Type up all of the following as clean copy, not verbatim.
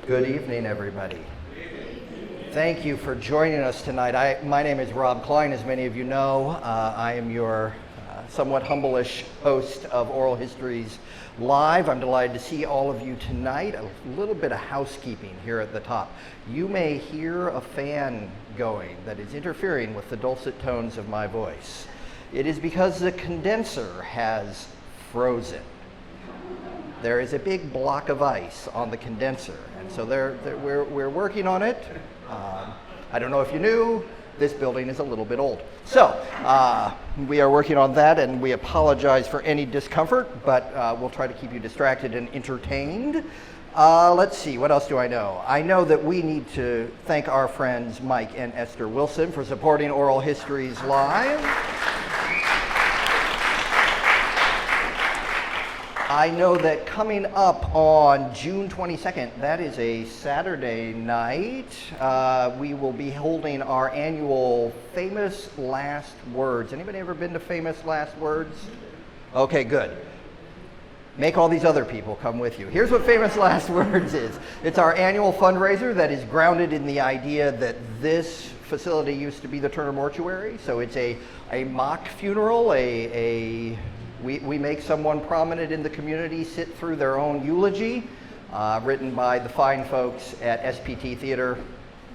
Good evening, everybody. Thank you for joining us tonight. My name is Rob Klein, as many of you know. I am your somewhat humble-ish host of Oral Histories Live. I'm delighted to see all of you tonight. A little bit of housekeeping here at the top. You may hear a fan going that is interfering with the dulcet tones of my voice. It is because the condenser has frozen. There is a big block of ice on the condenser, and so we're working on it. I don't know if you knew, this building is a little bit old. So we are working on that, and we apologize for any discomfort, but we'll try to keep you distracted and entertained. Let's see, what else do I know? I know that we need to thank our friends Mike and Esther Wilson for supporting Oral Histories Live. I know that coming up on June 22nd, that is a Saturday night, we will be holding our annual Famous Last Words. Anybody ever been to Famous Last Words? Okay, good. Make all these other people come with you. Here's what Famous Last Words is. It's our annual fundraiser that is grounded in the idea that this facility used to be the Turner Mortuary. So it's a mock funeral, We make someone prominent in the community sit through their own eulogy, written by the fine folks at SPT Theater,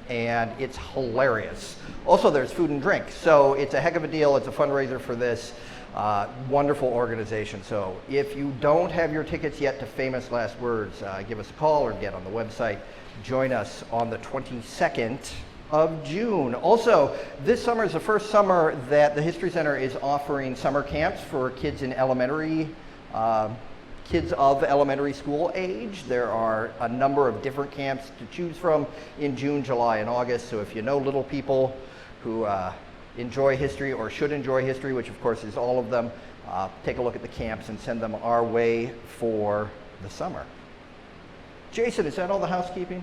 and it's hilarious. Also, there's food and drink, so it's a heck of a deal. It's a fundraiser for this wonderful organization. So if you don't have your tickets yet to Famous Last Words, give us a call or get on the website. Join us on the 22nd of June. Also, this summer is the first summer that the History Center is offering summer camps for kids in kids of elementary school age. There are a number of different camps to choose from in June, July, and August. So if you know little people who enjoy history or should enjoy history, which of course is all of them, take a look at the camps and send them our way for the summer. Jason, is that all the housekeeping?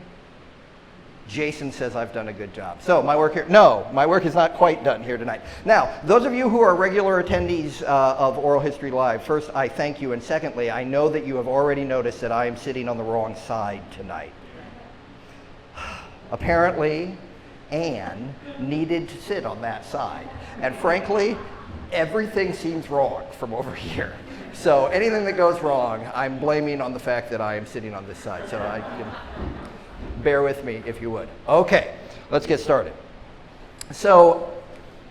Jason says I've done a good job. So my work here, no, my work is not quite done here tonight. Now, those of you who are regular attendees of Oral History Live, first, I thank you. And secondly, I know that you have already noticed that I am sitting on the wrong side tonight. Apparently, Anne needed to sit on that side. And frankly, everything seems wrong from over here. So anything that goes wrong, I'm blaming on the fact that I am sitting on this side. So bear with me if you would. Okay, let's get started. So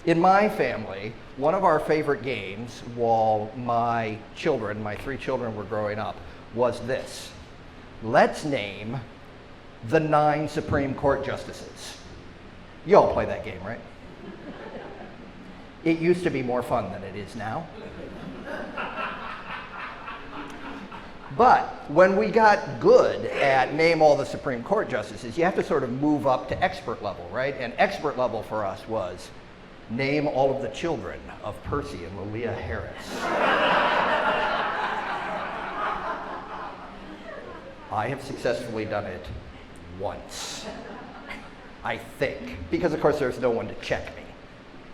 in my family, one of our favorite games while my three children were growing up, was this. Let's name the 9 Supreme Court justices. You all play that game, right? It used to be more fun than it is now. But when we got good at name all the Supreme Court justices, you have to sort of move up to expert level, right? And expert level for us was name all of the children of Percy and Lillia Harris. I have successfully done it once, I think, because of course there's no one to check me,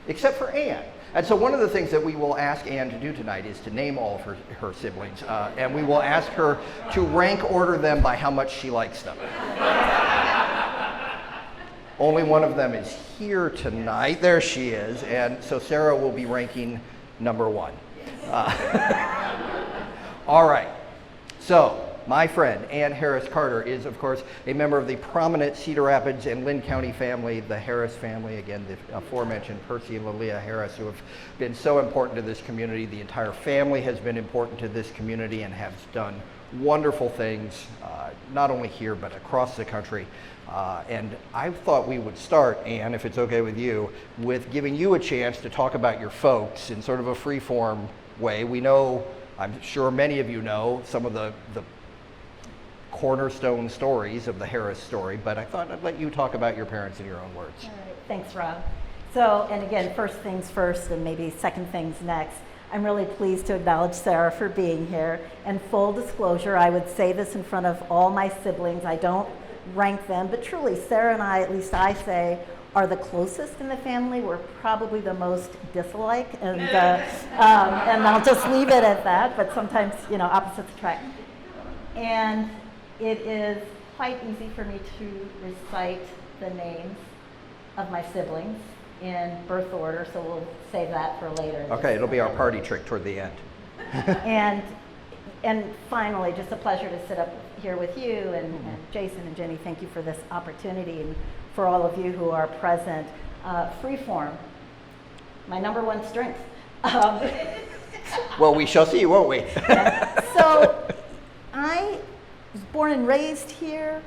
except for Anne. And so one of the things that we will ask Anne to do tonight is to name all of her siblings, and we will ask her to rank order them by how much she likes them. Only one of them is here tonight. There she is. And so Sarah will be ranking number 1. All right. So my friend, Ann Harris Carter, is, of course, a member of the prominent Cedar Rapids and Lynn County family, the Harris family, again, the aforementioned Percy and Lillia Harris, who have been so important to this community. The entire family has been important to this community and has done wonderful things, not only here, but across the country. And I thought we would start, Ann, if it's okay with you, with giving you a chance to talk about your folks in sort of a free-form way. We know, I'm sure many of you know, some of the cornerstone stories of the Harris story, but I thought I'd let you talk about your parents in your own words. All right, thanks, Rob. So, and again, first things first and maybe second things next. I'm really pleased to acknowledge Sarah for being here. And full disclosure, I would say this in front of all my siblings. I don't rank them, but truly, Sarah and I, at least I say, are the closest in the family. We're probably the most dislike, and I'll just leave it at that, but sometimes, opposites attract. And it is quite easy for me to recite the names of my siblings in birth order, so we'll save that for later. Okay, it'll be our party trick toward the end. And finally, just a pleasure to sit up here with you and Jason and Jenny. Thank you for this opportunity, and for all of you who are present. Freeform, my number one strength. Well, we shall see, won't we? So I was born and raised here.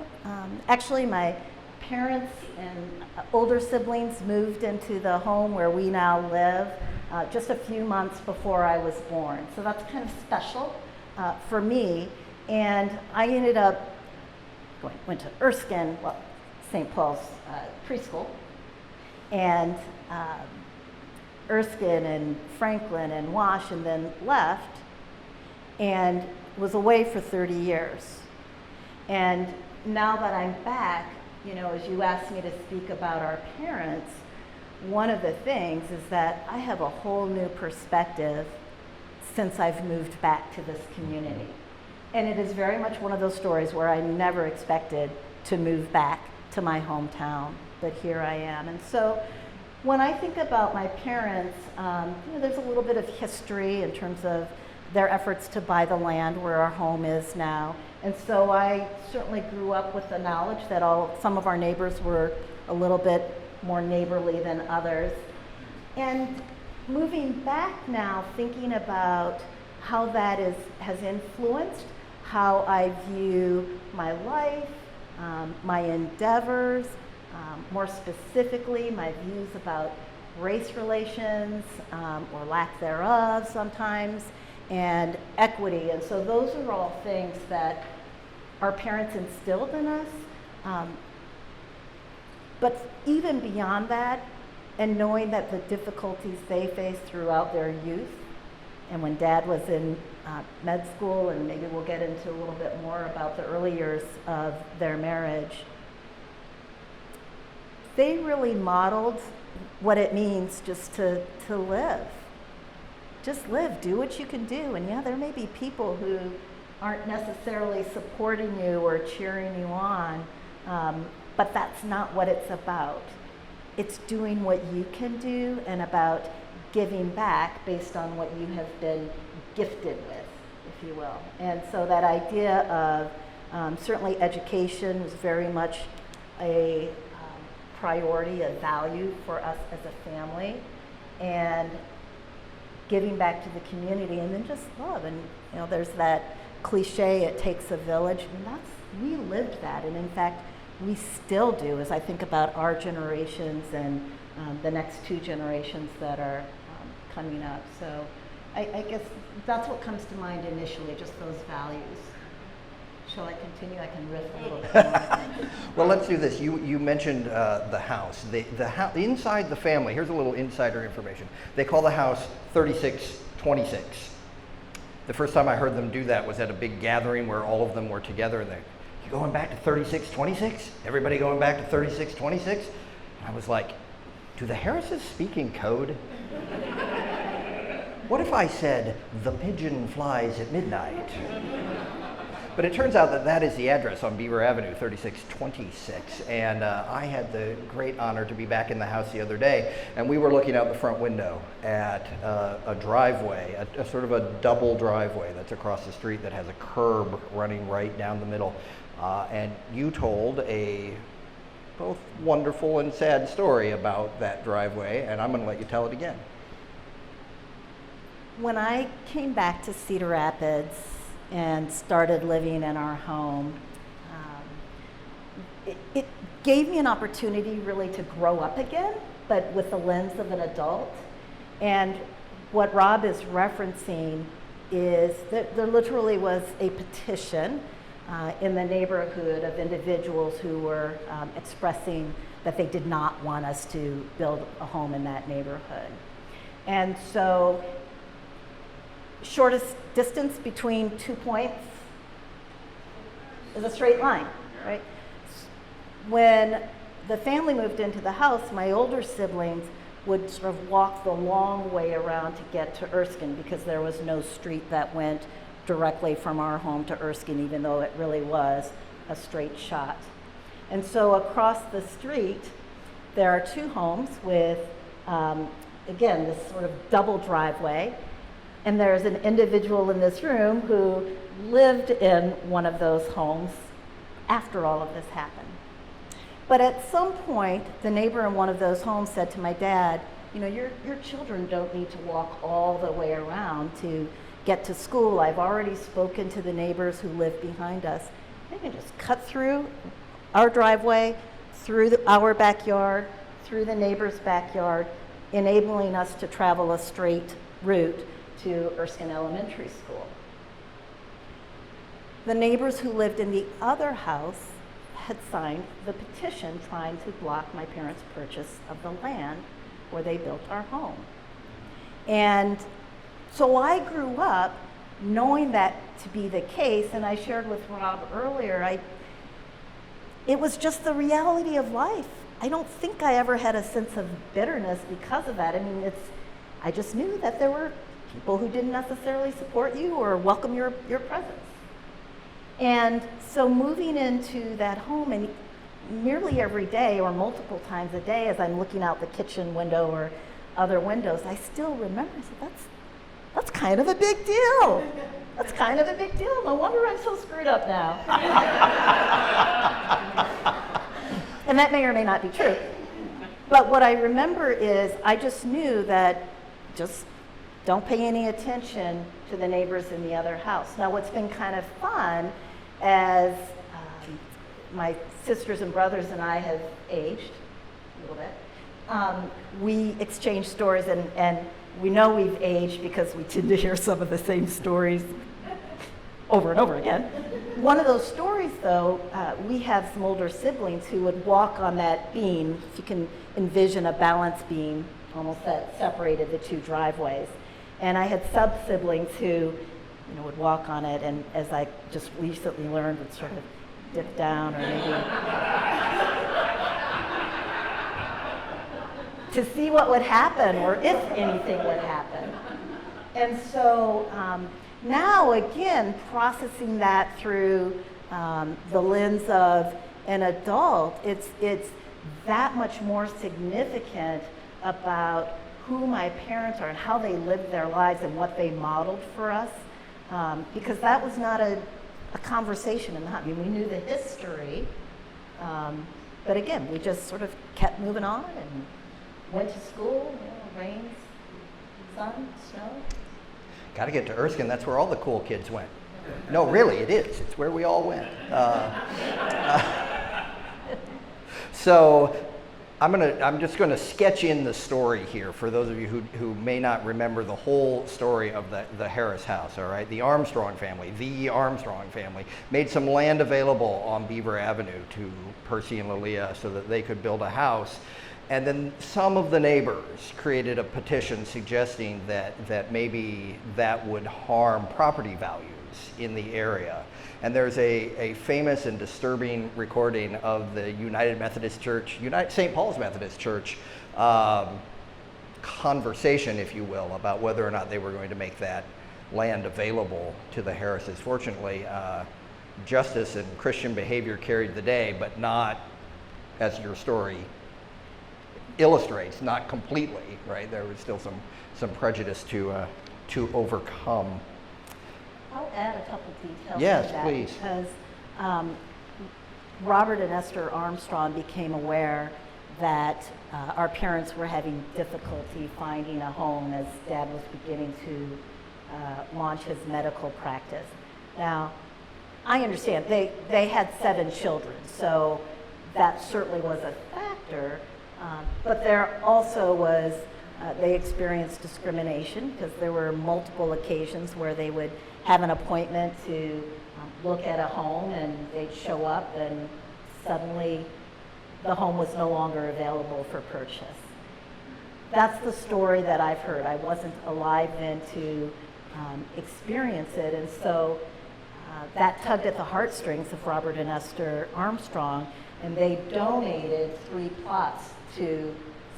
Actually, my parents and older siblings moved into the home where we now live just a few months before I was born. So that's kind of special for me. And I ended up went to Erskine, well, St. Paul's preschool, and Erskine and Franklin and Wash, and then left and was away for 30 years. And now that I'm back, you know, as you asked me to speak about our parents, one of the things is that I have a whole new perspective since I've moved back to this community. And it is very much one of those stories where I never expected to move back to my hometown, but here I am. And so when I think about my parents, you know, there's a little bit of history in terms of their efforts to buy the land where our home is now. And so I certainly grew up with the knowledge that some of our neighbors were a little bit more neighborly than others. And moving back now, thinking about how that has influenced how I view my life, my endeavors, more specifically my views about race relations, or lack thereof sometimes, and equity. And so those are all things that our parents instilled in us. But even beyond that, and knowing that the difficulties they faced throughout their youth, and when Dad was in med school, and maybe we'll get into a little bit more about the early years of their marriage, they really modeled what it means just to live. Just live, do what you can do. And yeah, there may be people who aren't necessarily supporting you or cheering you on, but that's not what it's about. It's doing what you can do and about giving back based on what you have been gifted with, if you will. And so that idea of certainly education was very much a priority, a value for us as a family, and giving back to the community, and then just love. And you know, there's that cliche, it takes a village, and we lived that, and in fact we still do, as I think about our generations and the next two generations that are coming up. So I guess that's what comes to mind initially, just those values. Shall I continue? I can riff a little bit more. Well, let's do this. You mentioned the house. The house inside the family. Here's a little insider information. They call the house 3626. The first time I heard them do that was at a big gathering where all of them were together, and you going back to 3626? Everybody going back to 3626? And I was like, do the Harrises speak in code? What if I said, the pigeon flies at midnight? But it turns out that that is the address on Beaver Avenue, 3626. And I had the great honor to be back in the house the other day, and we were looking out the front window at a driveway, a sort of a double driveway that's across the street that has a curb running right down the middle. And you told a both wonderful and sad story about that driveway, and I'm going to let you tell it again. When I came back to Cedar Rapids and started living in our home, it gave me an opportunity really to grow up again, but with the lens of an adult. And what Rob is referencing is that there literally was a petition in the neighborhood of individuals who were expressing that they did not want us to build a home in that neighborhood. And so, shortest distance between 2 points is a straight line, right? When the family moved into the house, my older siblings would sort of walk the long way around to get to Erskine, because there was no street that went directly from our home to Erskine, even though it really was a straight shot. And so across the street, there are 2 homes with, again, this sort of double driveway. And there's an individual in this room who lived in one of those homes after all of this happened. But at some point, the neighbor in one of those homes said to my dad, you know, your children don't need to walk all the way around to get to school. I've already spoken to the neighbors who live behind us. They can just cut through our driveway, through our backyard, through the neighbor's backyard, enabling us to travel a straight route to Erskine Elementary School. The neighbors who lived in the other house had signed the petition trying to block my parents' purchase of the land where they built our home. And so I grew up knowing that to be the case, and I shared with Rob earlier, it was just the reality of life. I don't think I ever had a sense of bitterness because of that. I mean, I just knew that there were people who didn't necessarily support you or welcome your presence. And so moving into that home, and nearly every day or multiple times a day as I'm looking out the kitchen window or other windows, I still remember, I said, that's kind of a big deal. That's kind of a big deal. No wonder I'm so screwed up now. And that may or may not be true. But what I remember is I just knew that just don't pay any attention to the neighbors in the other house. Now, what's been kind of fun as my sisters and brothers and I have aged a little bit, we exchange stories, and we know we've aged because we tend to hear some of the same stories over and over again. One of those stories, though, we have some older siblings who would walk on that beam, if you can envision a balance beam, almost that separated the 2 driveways. And I had sub-siblings who, would walk on it, and as I just recently learned, would sort of dip down or maybe to see what would happen or if anything would happen. And so now, again, processing that through the lens of an adult, it's that much more significant about who my parents are and how they lived their lives and what they modeled for us, because that was not a conversation in the home. I mean, we knew the history, but again, we just sort of kept moving on and went to school, rain, sun, snow. Got to get to Erskine. That's where all the cool kids went. No, really, it is. It's where we all went. So I'm just going to sketch in the story here for those of you who may not remember the whole story of the Harris house, all right? The Armstrong family made some land available on Beaver Avenue to Percy and Lilia so that they could build a house. And then some of the neighbors created a petition suggesting that maybe that would harm property values in the area. And there's a famous and disturbing recording of the United Methodist Church, St. Paul's Methodist Church, conversation, if you will, about whether or not they were going to make that land available to the Harrises. Fortunately, justice and Christian behavior carried the day, but not, as your story illustrates, not completely, right? There was still some prejudice to overcome. I'll add a couple details to Yes, that, please. because Robert and Esther Armstrong became aware that our parents were having difficulty finding a home as Dad was beginning to launch his medical practice. Now, I understand they had 7 children, so that certainly was a factor, but there also was, they experienced discrimination because there were multiple occasions where they would have an appointment to look at a home, and they'd show up and suddenly the home was no longer available for purchase. That's the story that I've heard. I wasn't alive then to experience it, and so that tugged at the heartstrings of Robert and Esther Armstrong, and they donated 3 plots to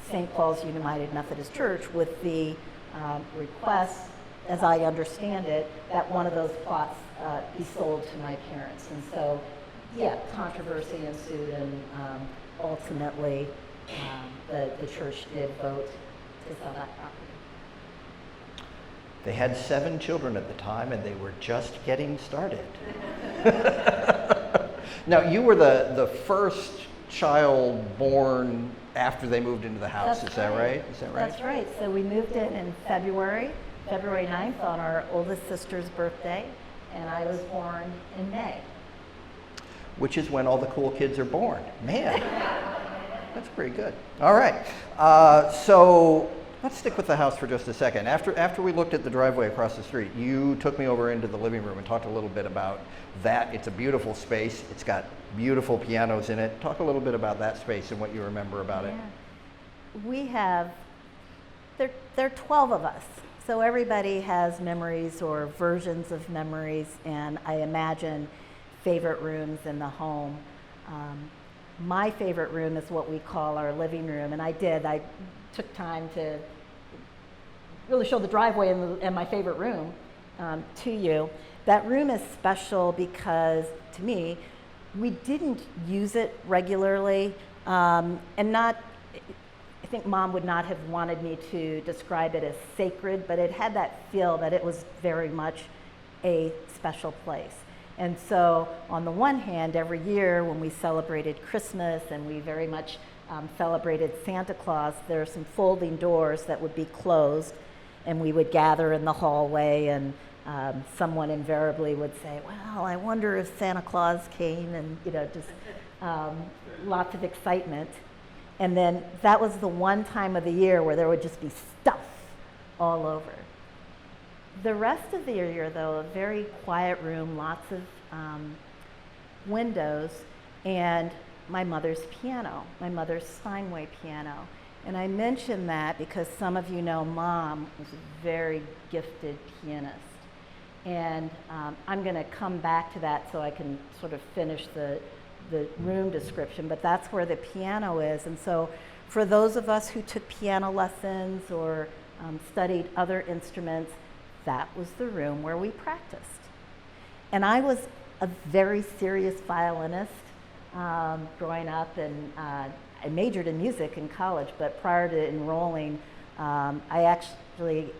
St. Paul's United Methodist Church with the request, as I understand it, that one of those plots be sold to my parents. And so Yeah, controversy ensued, and ultimately the church did vote to sell that property. They had 7 children at the time, and they were just getting started. Now, you were the first child born after they moved into the house. That's Is that right? Is that right? That's right. So we moved in February 9th on our oldest sister's birthday, and I was born in May. Which is when all the cool kids are born. Man, that's pretty good. All right, so let's stick with the house for just a second. After we looked at the driveway across the street, you took me over into the living room and talked a little bit about that. It's a beautiful space. It's got beautiful pianos in it. Talk a little bit about that space and what you remember about it. We have, there are 12 of us. So everybody has memories or versions of memories, and I imagine favorite rooms in the home. My favorite room is what we call our living room, and I took time to really show the driveway and my favorite room to you. That room is special because, to me, we didn't use it regularly, and I think Mom would not have wanted me to describe it as sacred, but it had that feel that it was very much a special place. And so, on the one hand, every year when we celebrated Christmas and we very much celebrated Santa Claus, there are some folding doors that would be closed, and we would gather in the hallway, and someone invariably would say, well, I wonder if Santa Claus came, and just lots of excitement. And then that was the one time of the year where there would just be stuff all over. The rest of the year, though, a very quiet room, lots of windows, and my mother's piano, my mother's Steinway piano. And I mention that because some of you know Mom was a very gifted pianist. And I'm going to come back to that so I can sort of finish the room description, but that's where the piano is. And so for those of us who took piano lessons or studied other instruments, that was the room where we practiced. And I was a very serious violinist growing up, and I majored in music in college, but prior to enrolling, I actually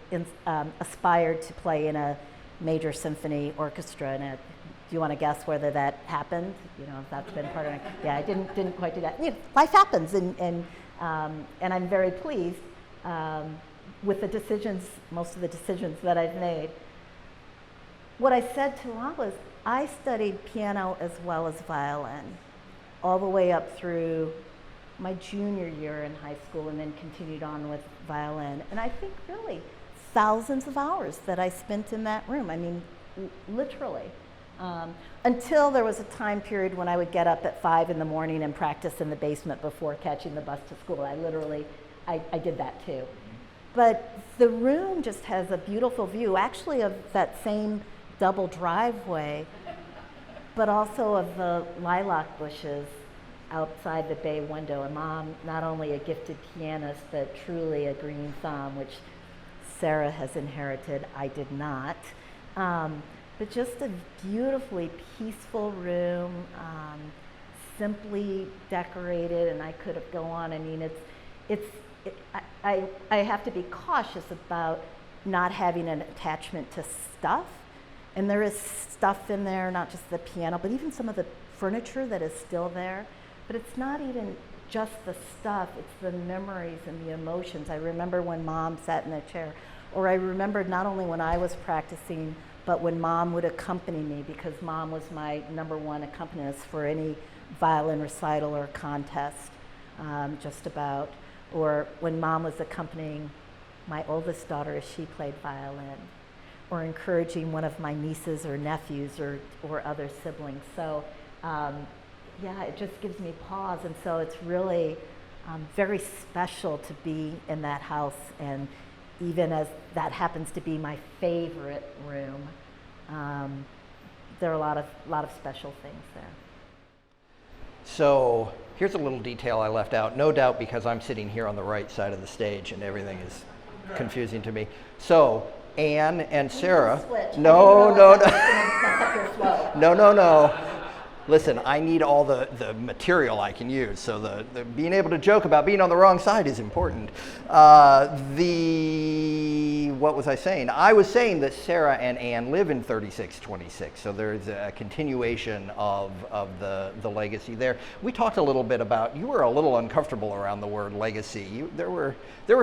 aspired to play in a major symphony orchestra. And do you want to guess whether that happened? If that's been part of it. Yeah, I didn't quite do that. Life happens, and I'm very pleased with the decisions, most of the decisions that I've made. What I said to Mom was, I studied piano as well as violin, all the way up through my junior year in high school, and then continued on with violin. And I think really thousands of hours that I spent in that room. I mean, literally. Until there was a time period when I would get up at 5 in the morning and practice in the basement before catching the bus to school. I did that too. But the room just has a beautiful view, actually, of that same double driveway, but also of the lilac bushes outside the bay window. And Mom, not only a gifted pianist, but truly a green thumb, which Sarah has inherited. I did not. But just a beautifully peaceful room, simply decorated, and I could go on. I mean, I have to be cautious about not having an attachment to stuff. And there is stuff in there, not just the piano, but even some of the furniture that is still there. But it's not even just the stuff, it's the memories and the emotions. I remember when Mom sat in the chair, or I remembered not only when I was practicing, but when Mom would accompany me, because Mom was my #1 accompanist for any violin recital or contest, just about. Or when Mom was accompanying my oldest daughter as she played violin, or encouraging one of my nieces or nephews or other siblings. So yeah, it just gives me pause. And so it's really very special to be in that house. And even as that happens to be my favorite room, there are a lot of special things there. So here's a little detail I left out, no doubt because I'm sitting here on the right side of the stage and everything is confusing to me. So Anne and Sarah, no. Listen, I need all the material I can use, so the being able to joke about being on the wrong side is important. What was I saying? I was saying that Sarah and Ann live in 3626, so there's a continuation of the legacy there. We talked a little bit about, you were a little uncomfortable around the word legacy. There were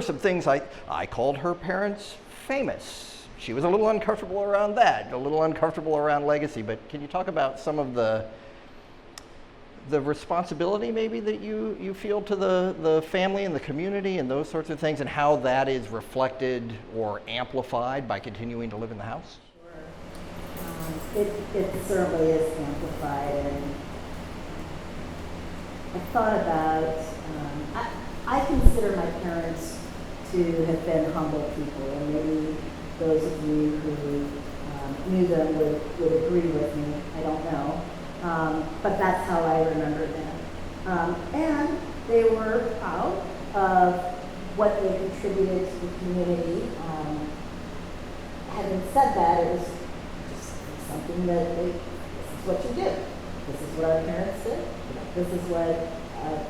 some things I called her parents famous. She was a little uncomfortable around that, a little uncomfortable around legacy, but can you talk about some of the responsibility maybe that you feel to the family and the community and those sorts of things, and how that is reflected or amplified by continuing to live in the house? Sure. It certainly is amplified, and I thought about, I consider my parents to have been humble people, and maybe those of you who knew them would agree with me. I don't know. But that's how I remember them. And they were proud of what they contributed to the community. Having said that, it was just something that this is what you do. This is what our parents did. This is what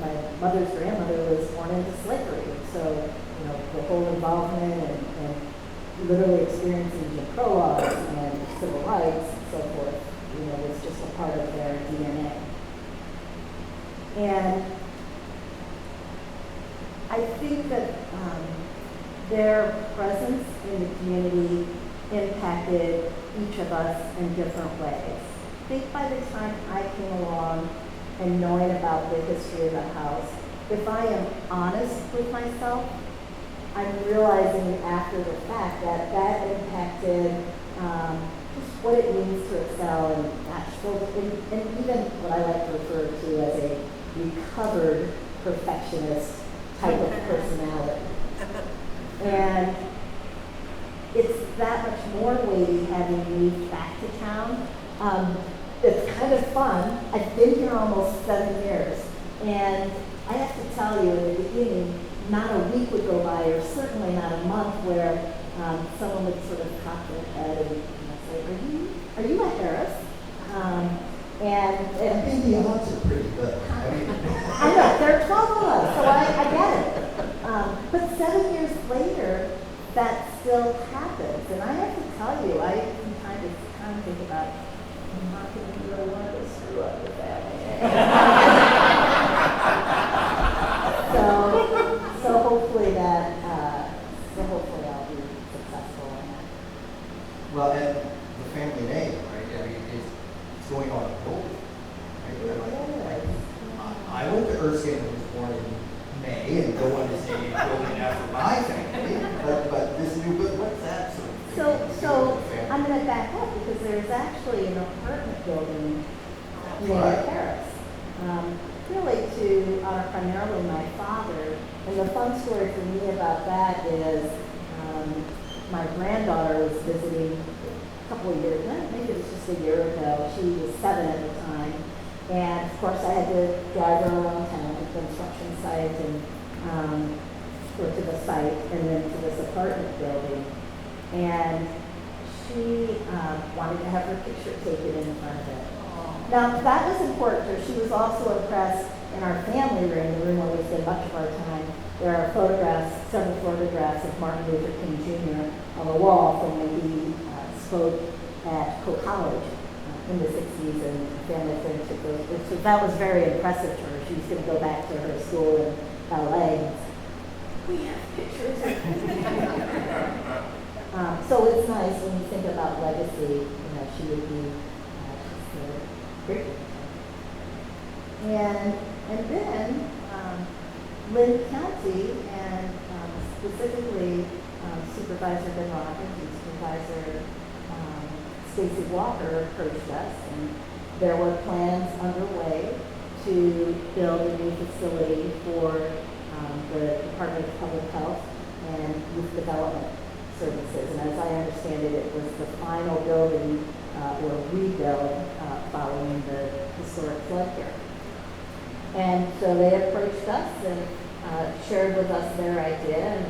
my mother's grandmother was born into slavery. So, the whole involvement and literally experiencing Jim Crow laws and civil rights and so forth, was just a part of their DNA. And I think that their presence in the community impacted each of us in different ways. I think by the time I came along and knowing about the history of the house, if I am honest with myself, I'm realizing after the fact that impacted just what it means to excel in Nashville, and even what I like to refer to as a recovered perfectionist type of personality. And it's that much more weighty having moved back to town. It's kind of fun. I've been here almost 7 years, and I have to tell you, in the beginning, not a week would go by, or certainly not a month, where someone would sort of cock their head and say, "Are you a Harris?" And the odds are pretty good. I know, there are 12 of us, so I get it. But 7 years later, that still happens. And I have to tell you, I can kind of think about, I'm not going to really want to screw up the family. So hopefully hopefully I'll be successful in that. Well, and the family name, right? I mean, it's going on gold. Right? I went to Erskine and was born in May, and don't want to say building after my family, but this new book, what's that sort of thing? So I'm going to back up, because there's actually an apartment building near Paris. Really to honor primarily my father. And the fun story for me about that is my granddaughter was visiting a couple of years, maybe it was just a year ago. She was 7 at the time. And of course I had to drive her around town to the construction site and or to the site and then to this apartment building. And she wanted to have her picture taken in front of it. Now, that was important to her. She was also impressed in our family room, the room where we spend much of our time. There are several photographs of Martin Luther King Jr. on the wall from when he spoke at Coe College in the 60s, and the family friend took those. So that was very impressive to her. She was going to go back to her school in LA. And we have pictures. So it's nice when you think about legacy. She would be great. And then Lynn County, and specifically Supervisor Ben Robbins and Supervisor Stacy Walker approached us, and there were plans underway to build a new facility for the Department of Public Health and Youth Development Services. And as I understand it, it was the final building or rebuild following the historic flood here. And so they approached us and shared with us their idea, and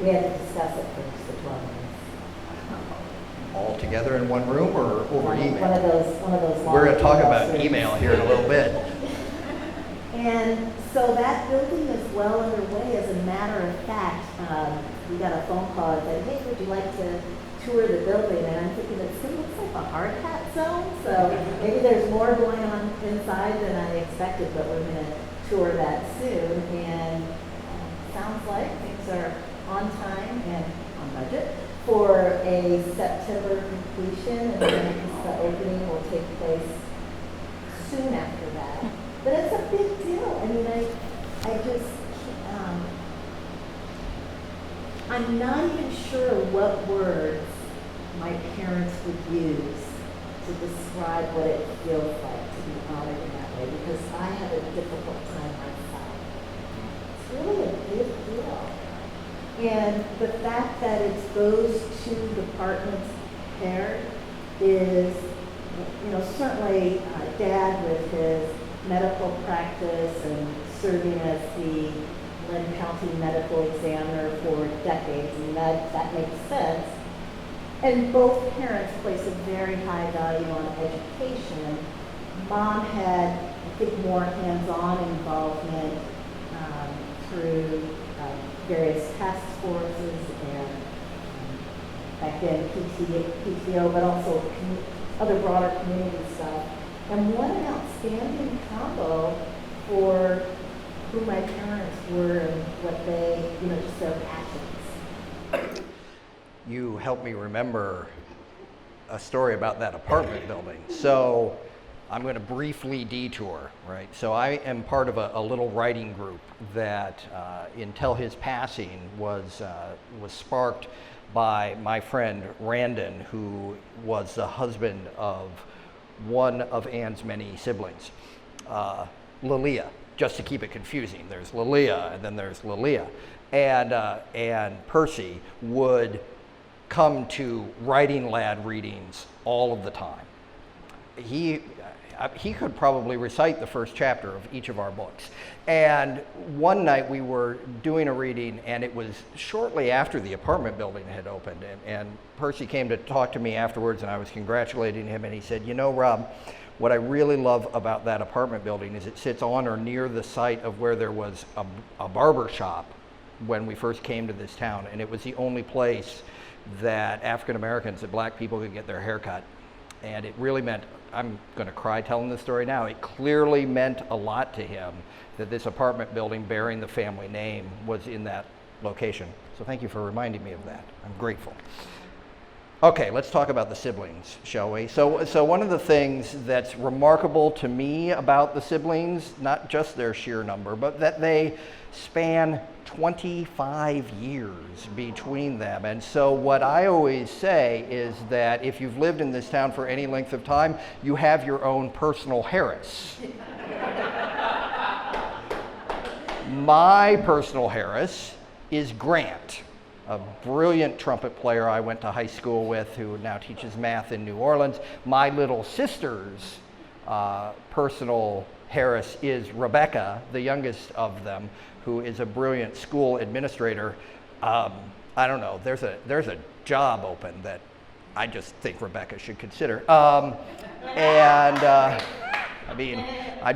we had to discuss it for just 12 minutes. all together in one room or over email? One of those. We're going to talk about emails. email here in a little bit. And so that building is well underway. As a matter of fact, we got a phone call that said, hey, would you like to tour the building? And I'm thinking, it looks like a hard hat zone, so maybe there's more going on inside than I expected, but we're going to tour that soon. And sounds like things are on time and on budget for a September completion, and then the opening will take place soon after that. But it's a big deal. I mean, I just, I'm not even sure what words my parents would use to describe what it feels like to be honored in that way, because I have a difficult time myself. It's really a big deal. And the fact that it's those two departments paired is, certainly Dad with his medical practice and serving as the Lynn County medical examiner for decades, and that makes sense. And both parents place a very high value on education. Mom had, I think, more hands-on involvement through various task forces and back then PTO, but also other broader community stuff. And what an outstanding combo for who my parents were and what they, just their passions. You helped me remember a story about that apartment building. So I'm going to briefly detour, right? So I am part of a little writing group that, until his passing, was sparked by my friend Randon, who was the husband of one of Ann's many siblings, Lilia. Just to keep it confusing, there's Lilia and then there's Lilia, and Percy would come to Writing Lad readings all of the time. He could probably recite the first chapter of each of our books. And one night we were doing a reading, and it was shortly after the apartment building had opened, and Percy came to talk to me afterwards, and I was congratulating him, and he said, Rob, what I really love about that apartment building is it sits on or near the site of where there was a barber shop when we first came to this town, and it was the only place that African Americans and black people could get their hair cut. And it really meant, I'm going to cry telling this story now, it clearly meant a lot to him that this apartment building bearing the family name was in that location. So thank you for reminding me of that. I'm grateful. Okay, let's talk about the siblings, shall we? So one of the things that's remarkable to me about the siblings, not just their sheer number, but that they span 25 years between them. And so what I always say is that if you've lived in this town for any length of time, you have your own personal Harris. My personal Harris is Grant, a brilliant trumpet player I went to high school with who now teaches math in New Orleans. My little sister's personal Harris is Rebecca, the youngest of them, who is a brilliant school administrator. I don't know, there's a job open that I just think Rebecca should consider. I'm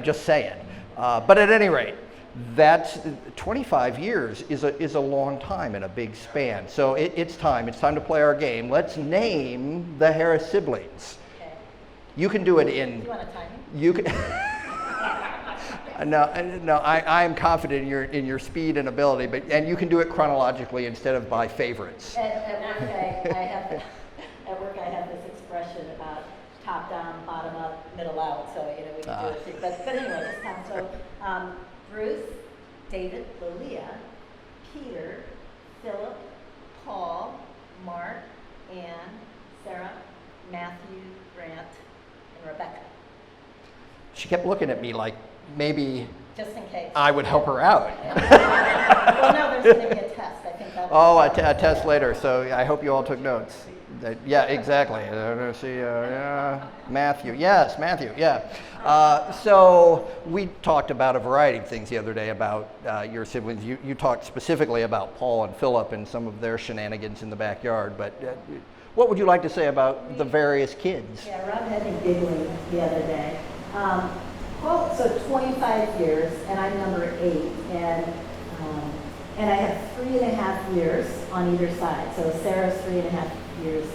just saying. But at any rate, that's 25 years is a long time in a big span. So it's time to play our game. Let's name the Harris siblings. Okay. You can do it in. Do you want a timing? You can. No, I am confident in your speed and ability, and you can do it chronologically instead of by favorites. At work I have this expression about top down, bottom up, middle out. So we can do it too. But anyway, this time. So Bruce, David, Lilia, Peter, Philip, Paul, Mark, Ann, Sarah, Matthew, Grant, and Rebecca. She kept looking at me like maybe just in case I would help her out. Well, no, there's going to be a test. I think that. Oh, a test later. So I hope you all took notes. Yeah, exactly. Matthew. Yes, Matthew. Yeah. So we talked about a variety of things the other day about your siblings. You talked specifically about Paul and Philip and some of their shenanigans in the backyard. But What would you like to say about the various kids? Yeah, Rob had me giggling the other day. Well, so 25 years, and I'm number 8, and I have 3.5 years on either side. So Sarah's 3.5 years.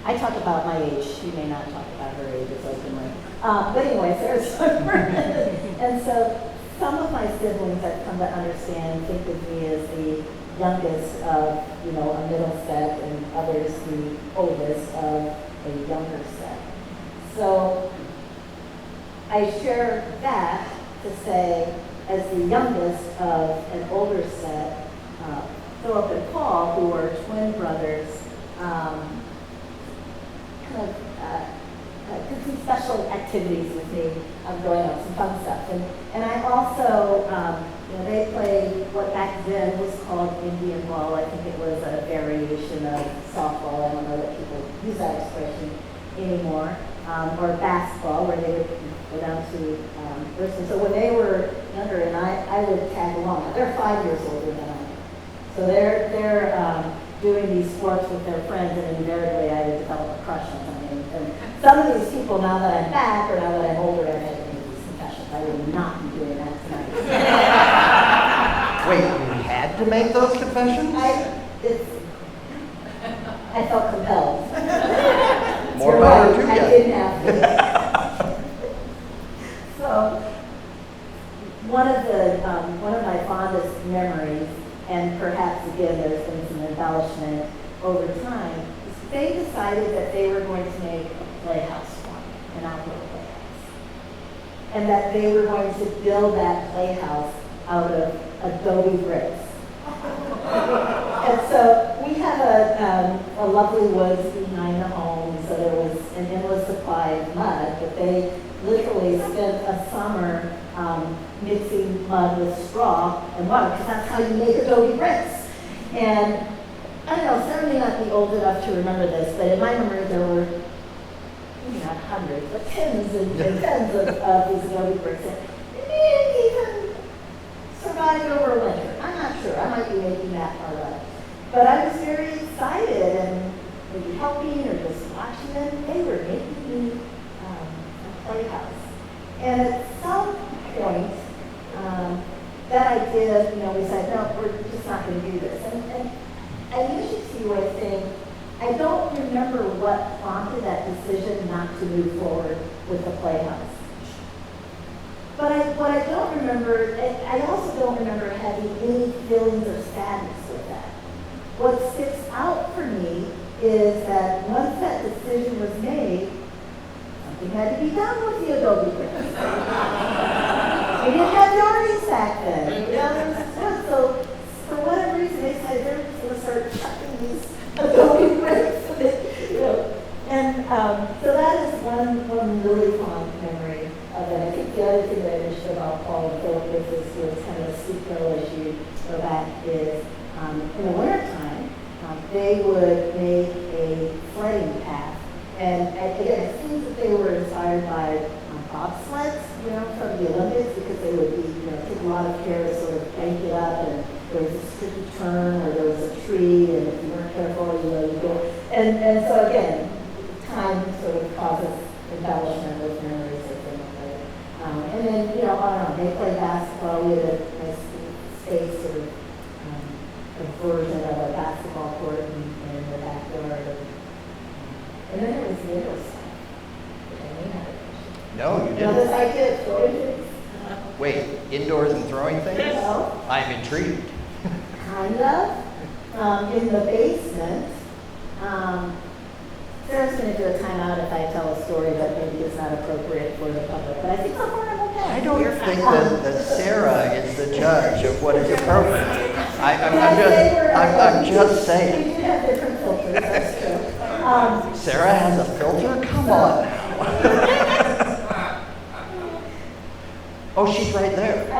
I talk about my age. She may not talk about her age as openly. But anyway, Sarah's younger. And so some of my siblings I've come to understand think of me as the youngest of, a middle set, and others the oldest of a younger set. So I share that to say, as the youngest of an older set, Philip and Paul, who are twin brothers, did some special activities with me growing up, some fun stuff. And I also, they played what back then was called Indian ball. I think it was a variation of softball. I don't know that people use that expression anymore. Or basketball, where they would go down to Richmond. So when they were younger, and I would tag along. They're 5 years older than I am. So they're doing these sports with their friends, and invariably I would develop a crush on them. And some of these people, now that I'm back, or now that I'm older, I've had to make these confessions. I will not be doing that tonight. Wait, you had to make those confessions? I felt compelled. More power to you. I didn't have to. So, one of my fondest memories, and perhaps again there's been some embellishment over time, is they decided that they were going to make a playhouse for me, an outdoor playhouse, and that they were going to build that playhouse out of adobe bricks. And so we have a lovely woods behind the home, so there was an endless supply of mud, but they literally spent a summer mixing mud with straw and water, because that's how you make adobe bricks. And I don't know, Sarah may not be old enough to remember this, but in my memory there were, maybe not hundreds, but tens and tens of these adobe bricks. And maybe even survived over winter. I'm not sure. I might be making that part up. But I was very excited and maybe helping or just watching them. They were making me a playhouse. And at some point, that idea, we said, no, we're just not going to do this. And I usually see where I think, I don't remember what prompted that decision not to move forward with the playhouse. But what I don't remember, I also don't remember having any feelings of sadness with that. What sticks out for me is that once that decision was made, something had to be done with the adobe bricks. We didn't have yardies back then. So for whatever reason, they decided they're just going to start chucking these adobe bricks. And so that is one really fond memory of it. I think the other thing that I mentioned about Paul and Philip with this was kind of a steep hill issue for that is in the wintertime, they would make a sledding path. And again, it seems that they were inspired by bobsleds, from the Olympics, because they would be, take a lot of care to sort of bank it up, and there was a tricky turn, or there was a tree, and if you weren't careful, you go. And so again, time sort of causes embellishment with memories of things like that. And then, I don't know, they played basketball. We had a nice space, sort of a version of a basketball court in the backyard. And then there was the indoor stuff, which I may not have mentioned. No, you Now, this didn't. I did, throwing things. Wait, indoors and throwing things? No. I'm intrigued. Kind of. In the basement, Sarah's going to do a timeout if I tell a story that maybe is not appropriate for the public, but I think so far I'm okay. I don't think that Sarah is the judge of what is appropriate. I'm just saying. We do have different filters, that's true. Sarah has a filter? Come on now. Oh, she's right there. I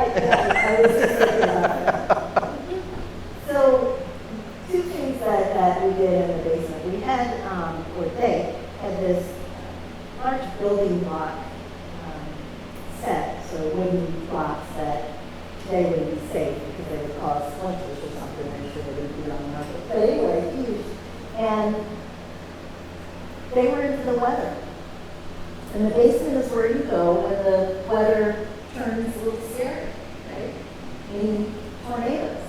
was just thinking about that. So, two things that we did in the basement. We had, or they had this large building block set, so wooden blocks that they would be safe because they would cause splinters or something. I'm sure they would be on the market. But anyway, huge. And they were into the weather. And the basement is where you go when the weather turns a little scary, right? Meaning tornadoes.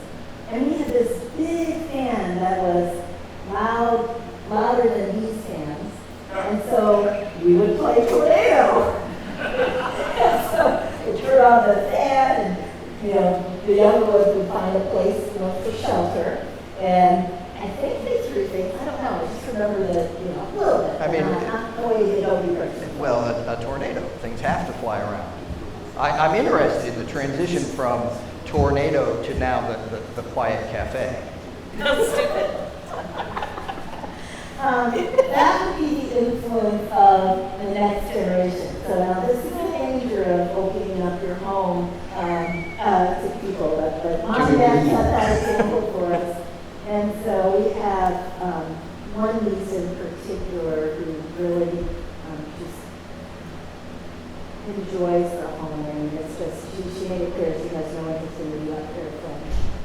And we had this big fan that was louder than these fans. And so we would play tornado. So we turn on the fan, and the younger ones would find a place for shelter. And I think they threw things. I don't know. I just remember that a little bit. I mean, not the way they don't be crazy. well, a tornado, things have to fly around. I'm interested in the transition from tornado to now the quiet cafe. That's stupid. That would be the influence of the next generation. So now this is the danger of opening up your home to people. But Mom and Dad set that example for us. And so we have one niece in particular who really just enjoys the home. I mean, it's just, she made it clear she has no interest in moving up here from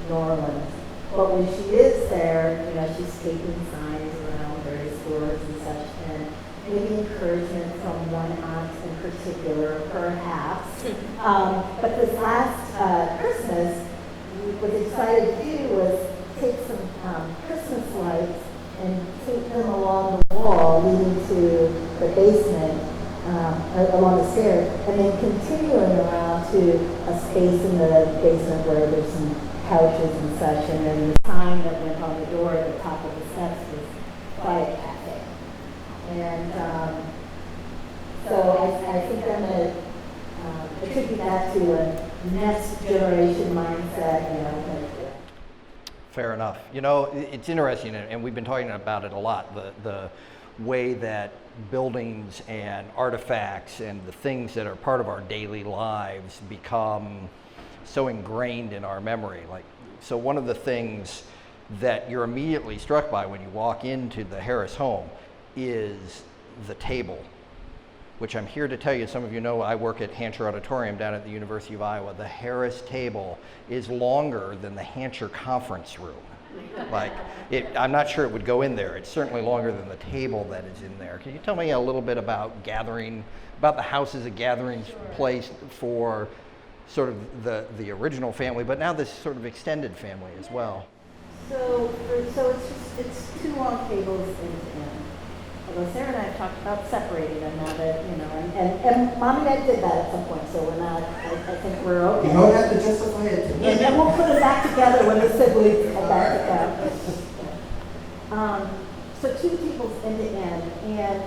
New Orleans. But when she is there, she's taking signs around various stores and such, and maybe encouragement from one aunt in particular, perhaps. But this last Christmas, what they decided to do was take some Christmas lights and take them along the wall leading to the basement, along the stairs, and then continuing around to a space in the basement where there's some couches and such, and then the sign that went on the door at the top of the steps was Quiet Cafe. And so I think I'm going to attribute that to a next generation mindset, Fair enough. It's interesting, and we've been talking about it a lot, the way that buildings and artifacts and the things that are part of our daily lives become so ingrained in our memory. So one of the things that you're immediately struck by when you walk into the Harris home is the table, which I'm here to tell you, some of you know I work at Hancher Auditorium down at the University of Iowa. The Harris table is longer than the Hancher conference room. I'm not sure it would go in there. It's certainly longer than the table that is in there. Can you tell me a little bit about the house as a gathering place for sort of the original family, but now this sort of extended family as well? So it's two long tables end to end. Although Sarah and I have talked about separating them now that, and Mom and Dad did that at some point, so we're not, I think we're okay. You don't have to justify it to me. And then we'll put it back together when the siblings are back together. So two tables end to end, and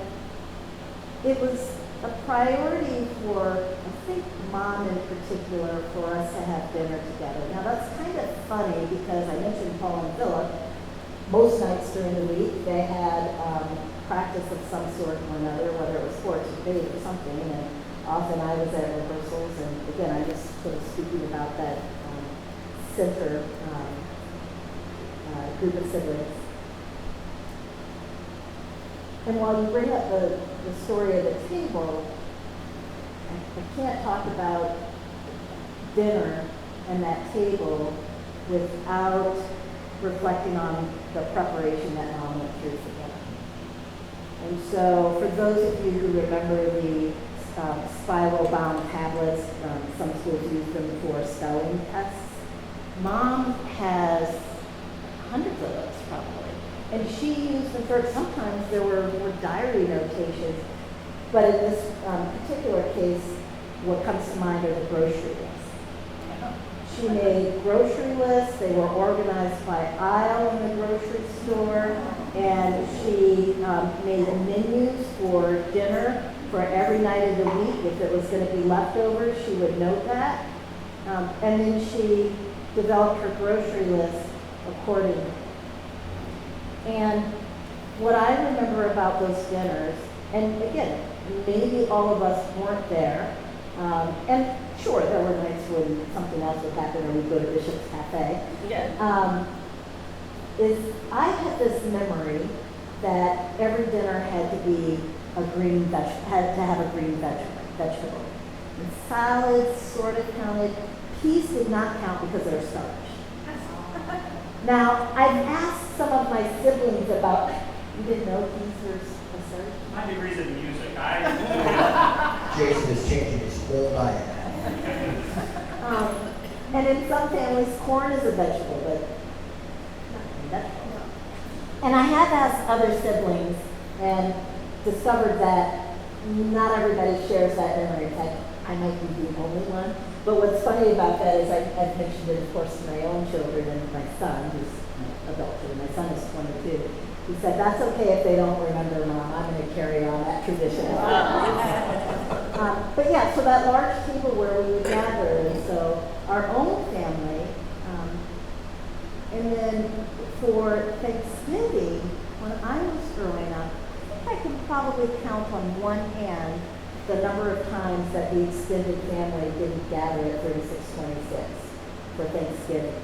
it was a priority for, I think, Mom in particular, for us to have dinner together. Now that's kind of funny because I mentioned Paul and Philip. Most nights during the week they had practice of some sort or another, whether it was sports or debate or something, and often I was at rehearsals, and again, I'm just sort of speaking about that center group of siblings. And while you bring up the story of the table, I can't talk about dinner and that table without reflecting on the preparation that Mom went through together. And so for those of you who remember the spiral-bound tablets, some schools use them for spelling tests, Mom has hundreds of those probably. And she used them for, sometimes there were diary notations, but in this particular case, what comes to mind are the grocery lists. She made grocery lists, they were organized by aisle in the grocery store, and she made menus for dinner for every night of the week. If it was going to be leftovers, she would note that. And then she developed her grocery list accordingly. And what I remember about those dinners, and again, maybe all of us weren't there, and sure, there were nights when something else would happen or we'd go to Bishop's Cafe. Yeah. Is I had this memory that every dinner had to be had to have a green vegetable. And salads sort of counted. Peas did not count because they're starch. Now, I've asked some of my siblings about, you didn't know peas were a sir. My degree's in music. I Jason is changing his whole diet. And in some families, corn is a vegetable, but not a vegetable. And I have asked other siblings and discovered that not everybody shares that memory. In fact, I might be the only one. But what's funny about that is I've mentioned it, of course, to my own children and my son, who's an adult, and my son is 22. He said, that's okay if they don't remember, Mom. I'm going to carry on that tradition. But yeah, so that large table where we would gather, and so our own family, and then for Thanksgiving, when I was growing up, I think I could probably count on one hand the number of times that the extended family didn't gather at 3626 for Thanksgiving.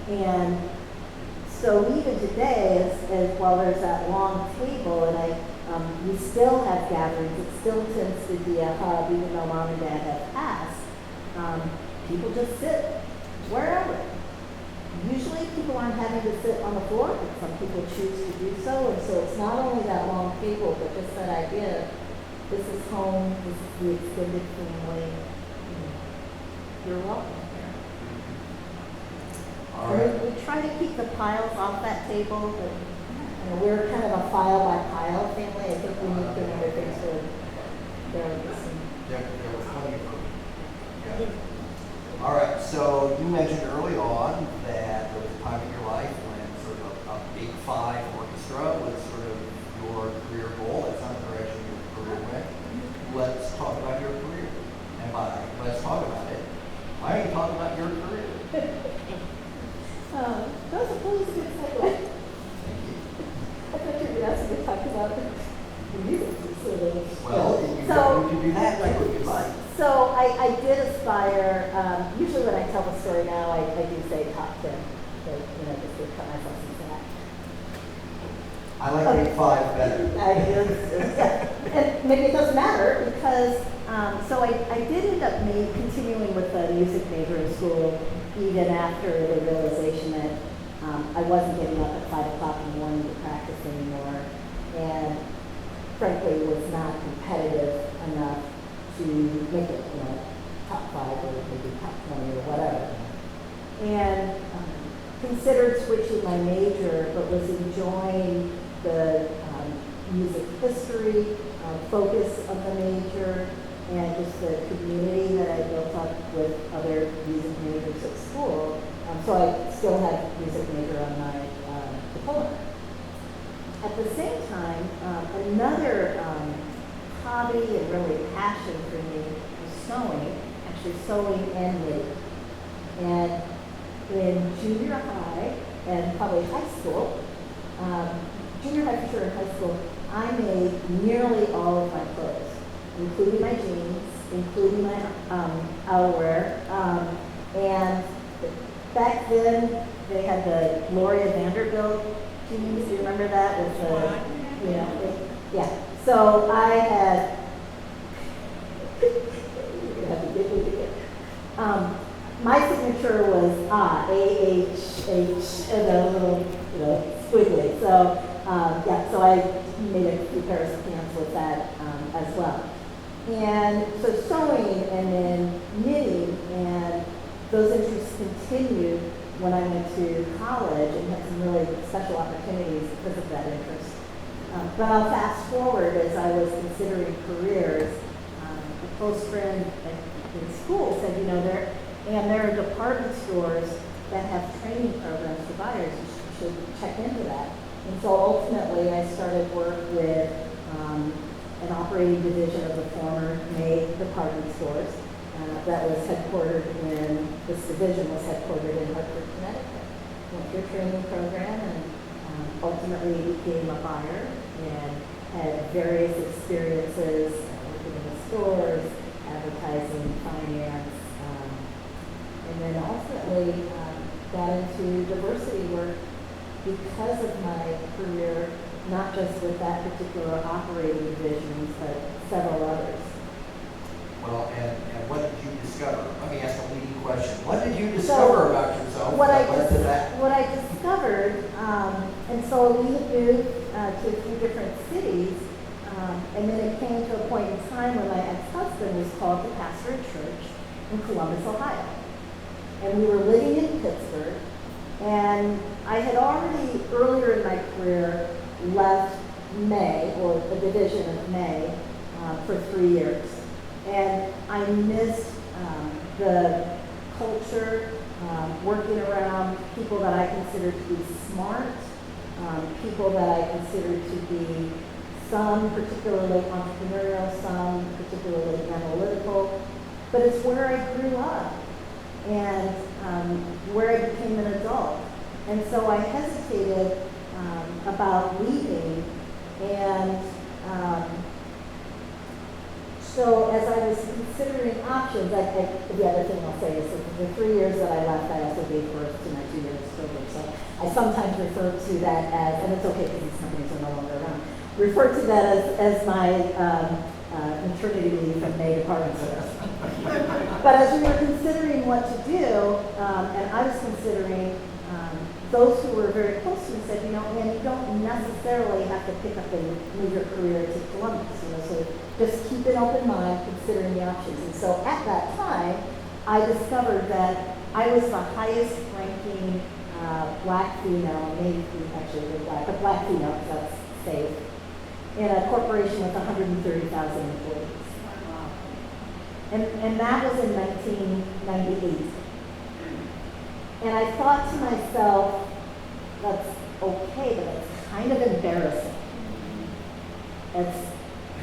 And so even today, as while there's that long table, and we still have gatherings, it still tends to be a hub, even though Mom and Dad have passed. People just sit wherever. Usually people aren't having to sit on the floor, but some people choose to do so. And so it's not only that long table, but just that idea, this is home, this is the extended family. You're welcome here. All right. We try to keep the piles off that table, but we're kind of a file by pile family. I think we need to remember things for There was plenty of room. Yeah. All right, so you mentioned early on that there was a time in your life when sort of a big five orchestra was sort of your career goal. That's not the direction your career went. Let's talk about your career. And by let's talk about it, why don't you talk about your career? That was a good segue. Thank you. I thought you were asking to talk about the music facility. Well, you can do that too if you like. So I did aspire, usually when I tell the story now, I do say top 10. So, just to cut myself some slack. I like big five better. And maybe it doesn't matter because, so I did end up continuing with the music major in school even after the realization that I wasn't getting up at 5 o'clock in the morning to practice anymore, and frankly was not competitive enough to make it, top 5 or maybe top 20 or whatever. And considered switching my major, but was enjoying the music history focus of the major and just the community that I built up with other music majors at school. So I still had music major on my diploma. At the same time, another hobby and really passion for me was sewing, actually sewing and knitting. And in junior high and probably high school, junior high for sure and high school, I made nearly all of my clothes, including my jeans, including my outerwear. And back then, they had the Gloria Vanderbilt jeans. Do you remember that? With the, yeah. So I had, my signature was A-H-H, and a little, squiggly. So, so I made a few pairs of pants with that as well. And so sewing and then knitting, and those interests continued when I went to college and had some really special opportunities because of that interest. But I'll fast forward as I was considering careers. A close friend in school said, there are department stores that have training programs for buyers. You should check into that. And so ultimately, I started work with an operating division of the former May department stores that was headquartered when this division was headquartered in Hartford, Connecticut. Went through a training program and ultimately became a buyer and had various experiences working in the stores, advertising, finance, and then ultimately got into diversity work because of my career, not just with that particular operating division, but several others. Well, and what did you discover? Let me ask a leading question. What did you discover about yourself What that led to that? What I discovered, and so we had moved to a few different cities, And then it came to a point in time when my ex-husband was called to pastor a church in Columbus, Ohio. And we were living in Pittsburgh, and I had already, earlier in my career, left May, or the division of May, for 3 years. And I missed the culture, working around people that I considered to be smart, people that I considered to be some particularly entrepreneurial, some particularly analytical, but it's where I grew up and where I became an adult. And so I hesitated about leaving, and so as I was considering options, the other thing I'll say is that the 3 years that I left, I also gave birth to my 2 years children. So I sometimes refer to that as, and it's okay because these companies are no longer around, refer to that as my maternity leave from May department stores. But as we were considering what to do, and I was considering, those who were very close to me said, you know, Ann, you don't necessarily have to pick up and move your career to Columbus, you know, so just keep an open mind considering the options. And so at that time, I discovered that I was the highest ranking black female, maybe actually they're black, but black female, because that's safe, in a corporation with 130,000 employees. And that was in 1998. And I thought to myself, that's okay, but it's kind of embarrassing. It's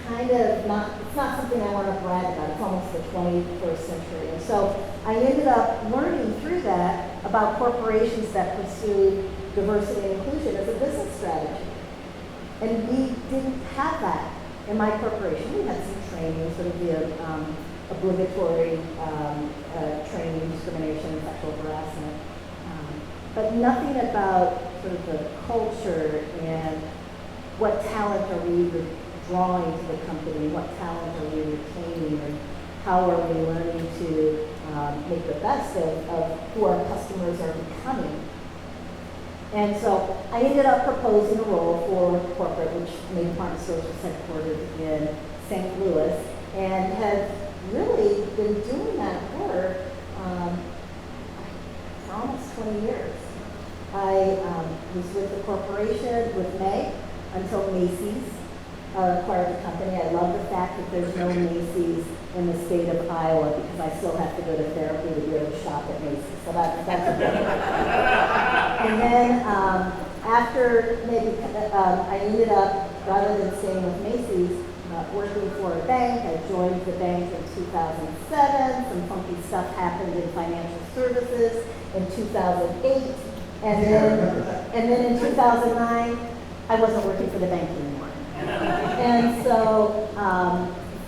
kind of it's not something I want to brag about. It's almost the 21st century. And so I ended up learning through that about corporations that pursue diversity and inclusion as a business strategy. And we didn't have that in my corporation. We had some training, sort of the obligatory training, discrimination, sexual harassment, but nothing about sort of the culture and what talent are we drawing to the company, what talent are we retaining, and how are we learning to make the best of who our customers are becoming. And so I ended up proposing a role for corporate, which May Department Stores was headquartered in St. Louis, and have really been doing that work for almost 20 years. I was with the corporation, with May, until Macy's acquired the company. I love the fact that there's no Macy's in the state of Iowa, because I still have to go to therapy to be able to shop at Macy's. So that's a good one. And then after maybe I ended up, rather than staying with Macy's, working for a bank. I joined the bank in 2007. Some funky stuff happened in financial services in 2008. And then in 2009, I wasn't working for the bank anymore. And so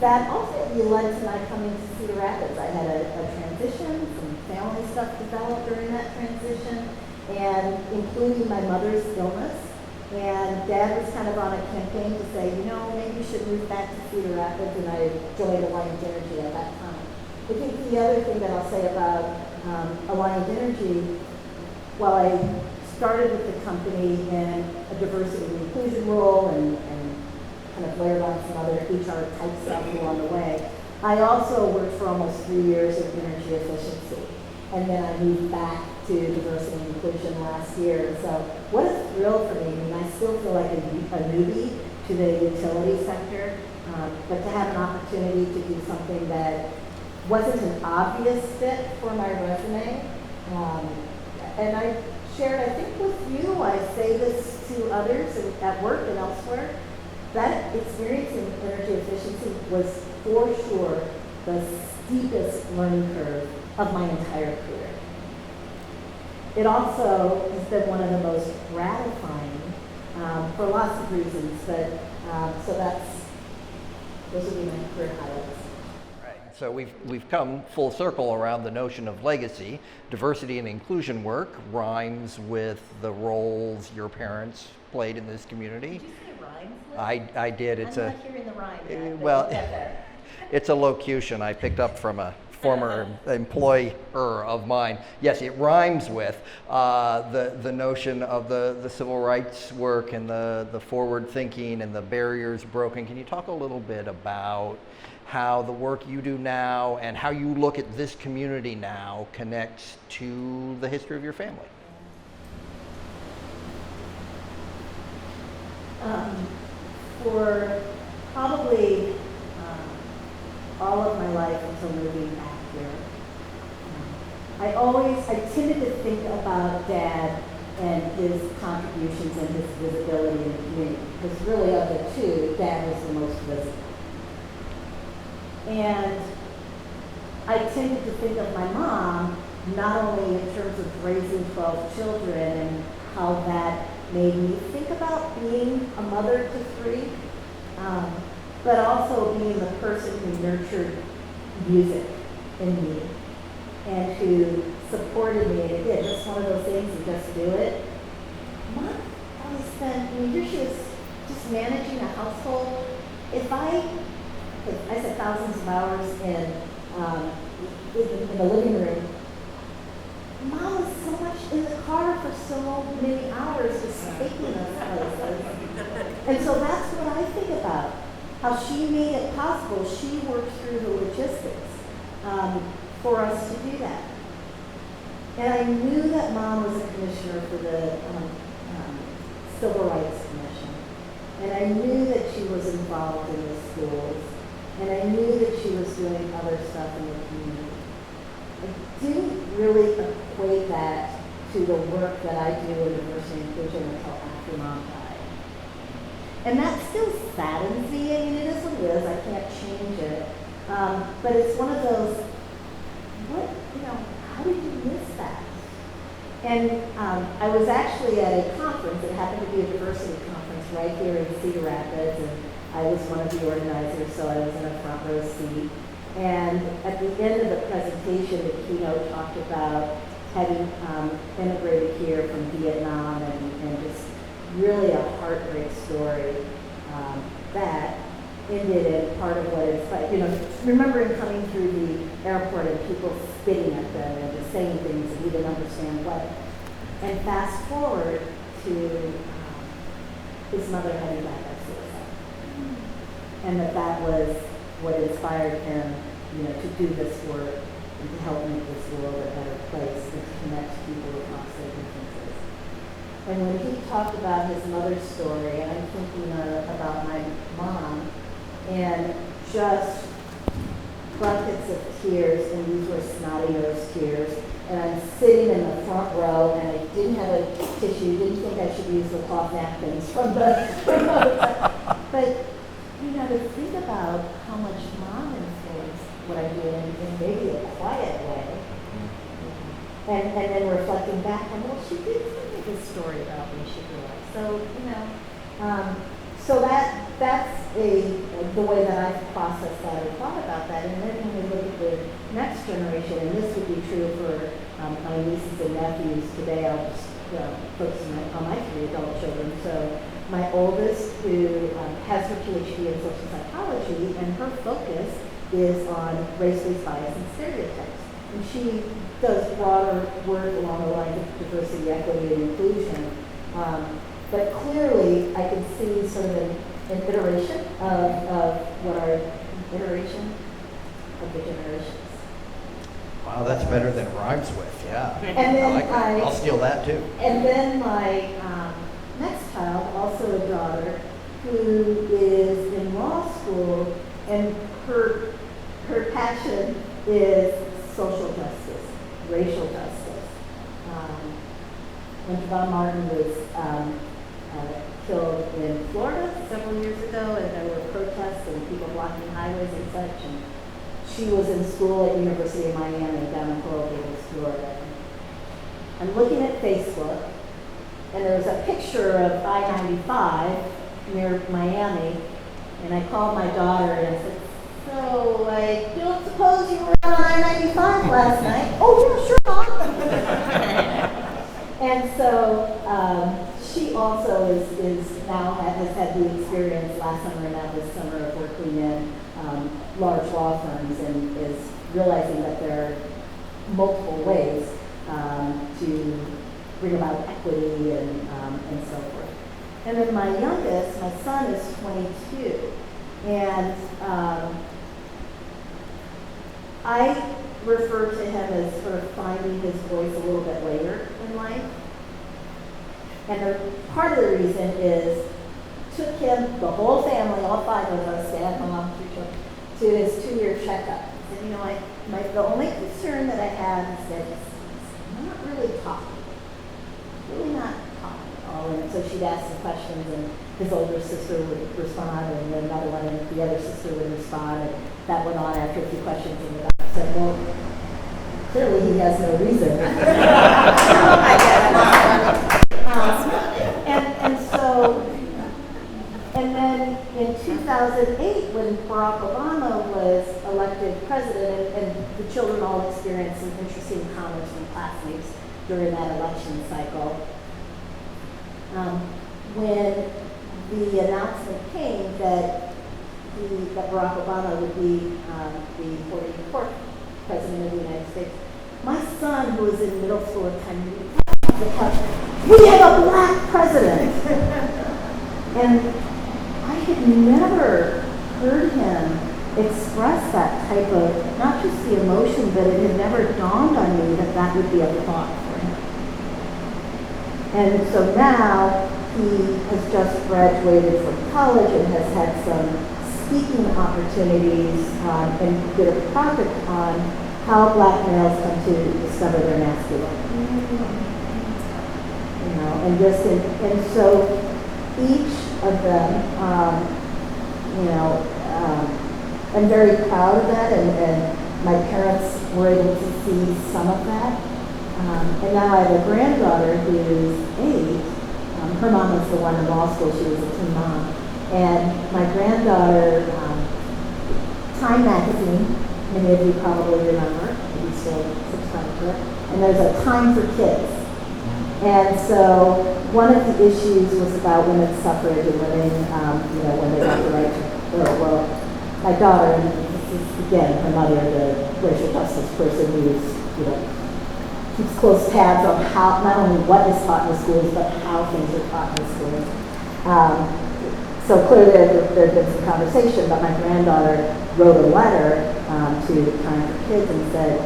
that ultimately led to my coming to Cedar Rapids. I had a transition, some family stuff developed during that transition, and including my mother's illness. And Dad was kind of on a campaign to say, you know, maybe you should move back to Cedar Rapids, and I joined Alliant Energy at that time. I think the other thing that I'll say about Alliant Energy, while I started with the company in a diversity and inclusion role and kind of layered on some other HR type stuff along the way, I also worked for almost 3 years in energy efficiency. And then I moved back to diversity and inclusion last year. So what a thrill for me. I mean, I still feel like a newbie to the utility sector, but to have an opportunity to do something that wasn't an obvious fit for my resume. And I shared, I think with you, I say this to others at work and elsewhere, that experience in energy efficiency was for sure the steepest learning curve of my entire career. It also has been one of the most gratifying for lots of reasons, but so those would be my career highlights. Right. So we've come full circle around the notion of legacy. Diversity and inclusion work rhymes with the roles your parents played in this community. Did you say rhymes? I did. I'm not hearing the rhyme yet, well, we'll get there. it's a locution I picked up from a former employer of mine. Yes, it rhymes with the notion of the civil rights work and the forward thinking and the barriers broken. Can you talk a little bit about how the work you do now and how you look at this community now connects to the history of your family? For probably all of my life until moving back here, I tended to think about Dad and his contributions and his visibility in the community, because really of the two, Dad was the most visible. And I tended to think of my mom not only in terms of raising 12 children and how that made me think about being a mother to 3, but also being the person who nurtured music in me and who supported me. And again, just one of those things, you just do it. Mom always spent, here she was just managing a household. I spent thousands of hours in the living room. Mom was so much in the car for so many hours just taking us places. And so that's what I think about. How she made it possible. She worked through the logistics for us to do that. And I knew that Mom was a commissioner for the Civil Rights Commission. And I knew that she was involved in the schools. And I knew that she was doing other stuff in the community. I didn't really equate that to the work that I do in diversity and inclusion until after Mom died. And that still saddens me. I mean, it is what it is. I can't change it. But it's one of those, how did you miss that? And I was actually at a conference. It happened to be a diversity conference right here in Cedar Rapids. And I was one of the organizers, so I was in a front row seat. And at the end of the presentation, the keynote talked about having immigrated here from Vietnam and just really a heartbreak story that ended in part of what it's like, remembering coming through the airport and people spitting at them and just saying things and we didn't understand what. And fast forward to his mother having died by suicide. And that was what inspired him, to do this work and to help make this world a better place and to connect people across their differences. And when he talked about his mother's story, I'm thinking about my mom and just buckets of tears, and these were snotty-nosed tears. And I'm sitting in the front row, and I didn't have a tissue, didn't think I should use the cloth napkins from the but to think about how much Mom influenced what I do in maybe a quiet way. And then reflecting back, and she did tell me this story about when she grew up. So, so that's the way that I've processed that or thought about that. And then when we look at the next generation, and this would be true for my nieces and nephews today, I'll just focus on my 3 adult children. So my oldest, who has her PhD in social psychology, and her focus is on race-based bias and stereotypes. And she does broader work along the lines of diversity, equity, and inclusion. But clearly, I can see sort of an iteration of what our iteration of the generations. Wow, that's better than it rhymes with, yeah. And then I like that. I'll steal that too. And then my next child, also a daughter, who is in law school, and her passion is social justice, racial justice. When Trayvon Martin was killed in Florida several years ago, and there were protests and people blocking highways and such, and she was in school at University of Miami down in Coral Gables, Florida. I'm looking at Facebook, and there was a picture of I-95 near Miami, and I called my daughter and I said, "So I don't suppose you were on I-95 last night?" "Oh yeah, sure, Mom." And so she also is now has had the experience last summer and now this summer of working in large law firms and is realizing that there are multiple ways to bring about equity and so forth. And then my youngest, my son, is 22, and I refer to him as sort of finding his voice a little bit later in life. And part of the reason is took him, the whole family, all 5 of us, dad, mom, 3 children, to his 2-year checkup. And you know, the only concern that I have is that he's not really talking. Really not talking at all. And so she'd ask some questions, and his older sister would respond, and then another one, and the other sister would respond, and that went on after a few questions, and the doctor said, well, clearly he has no reason. And then in 2008, when Barack Obama was elected president, and the children all experienced some interesting comments from classmates during that election cycle, when the announcement came that Barack Obama would be the 44th president of the United States, my son, who was in middle school at the time, we have a black president. And I had never heard him express that type of, not just the emotion, but it had never dawned on me that that would be a thought for him. And so now he has just graduated from college and has had some speaking opportunities and did a project on how black males come to discover their masculinity. You know, and so each of them, I'm very proud of that, and my parents were able to see some of that. And now I have a granddaughter who is 8. Her mom was the one in law school. She was a teen mom. And my granddaughter, Time magazine, many of you probably remember, maybe still subscribe to it, and there's a Time for Kids. And so one of the issues was about women's suffrage and women, when they got the right to vote. Well, my daughter, and this is again her mother, the racial justice person who's, keeps close tabs on how, not only what is taught in the schools, but how things are taught in the schools. So clearly there had been some conversation, but my granddaughter wrote a letter to Time for Kids and said,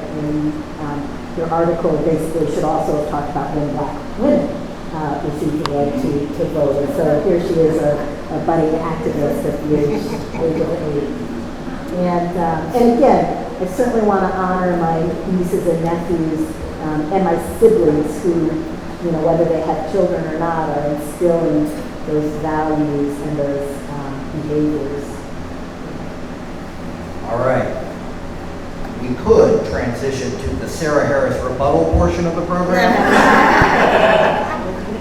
your article basically should also have talked about when black women received the right to vote. And so here she is, a budding activist at the age of 8. And again, I certainly want to honor my nieces and nephews and my siblings who, whether they have children or not, are instilling those values and those behaviors. All right. We could transition to the Sarah Harris rebuttal portion of the program.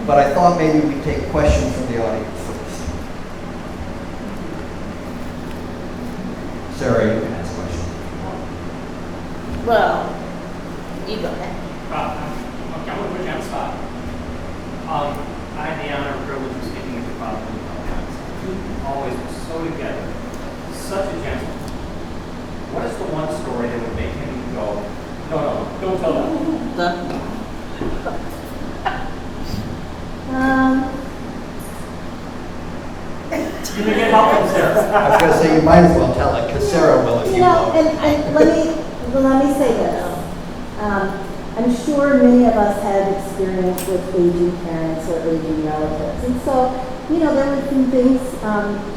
But I thought maybe we'd take questions from the audience first. Sarah, you can ask questions. Well, you go ahead. Okay, I'm going to put you on the spot. I had the honor and privilege of speaking with your father in the podcast. He always was so together, such a gentleman. What is the one story that would make him go, no, don't tell that? You can get help from Sarah. I was going to say you might as well tell it, because Sarah will if you won't. And let me say this. I'm sure many of us have experience with aging parents or aging relatives. And so, there were some things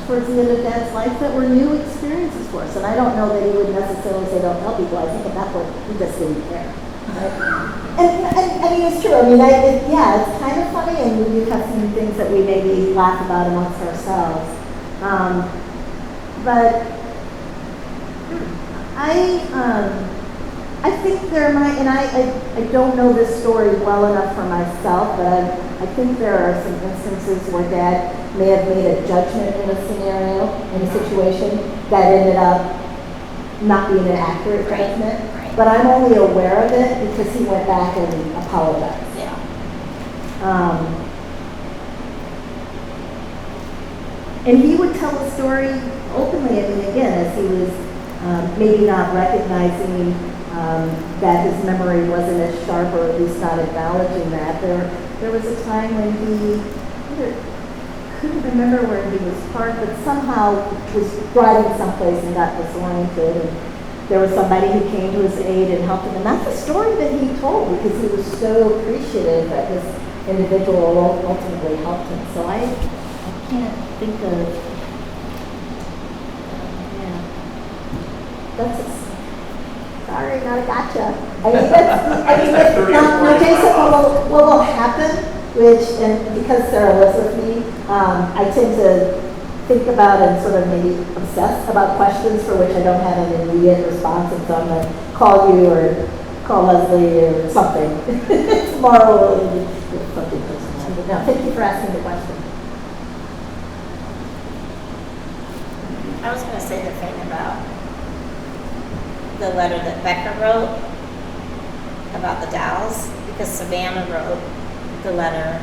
towards the end of Dad's life that were new experiences for us. And I don't know that he would necessarily say, don't tell people. I think at that point, he just didn't care. Right? And it's true. It's kind of funny, and we do have some things that we maybe laugh about amongst ourselves. But I think there might, and I don't know this story well enough for myself, but I think there are some instances where Dad may have made a judgment in a scenario, in a situation, that ended up not being an accurate judgment. Right. But I'm only aware of it because he went back and apologized. Yeah. And he would tell the story openly, again, as he was maybe not recognizing that his memory wasn't as sharp, or at least not acknowledging that. There was a time when he couldn't remember where he was parked, but somehow was driving someplace and got disoriented. And there was somebody who came to his aid and helped him. And that's a story that he told because he was so appreciative that this individual ultimately helped him. So I can't think of, yeah. That's a, sorry, not a gotcha. Now, Jason, what will happen, and because Sarah lives with me, I tend to think about and sort of maybe obsess about questions for which I don't have an immediate response, and so I'm going to call you or call Leslie or something tomorrow. Something personal. No, thank you for asking the question. I was going to say the thing about the letter that Becca wrote about the Dalles, because Savannah wrote the letter.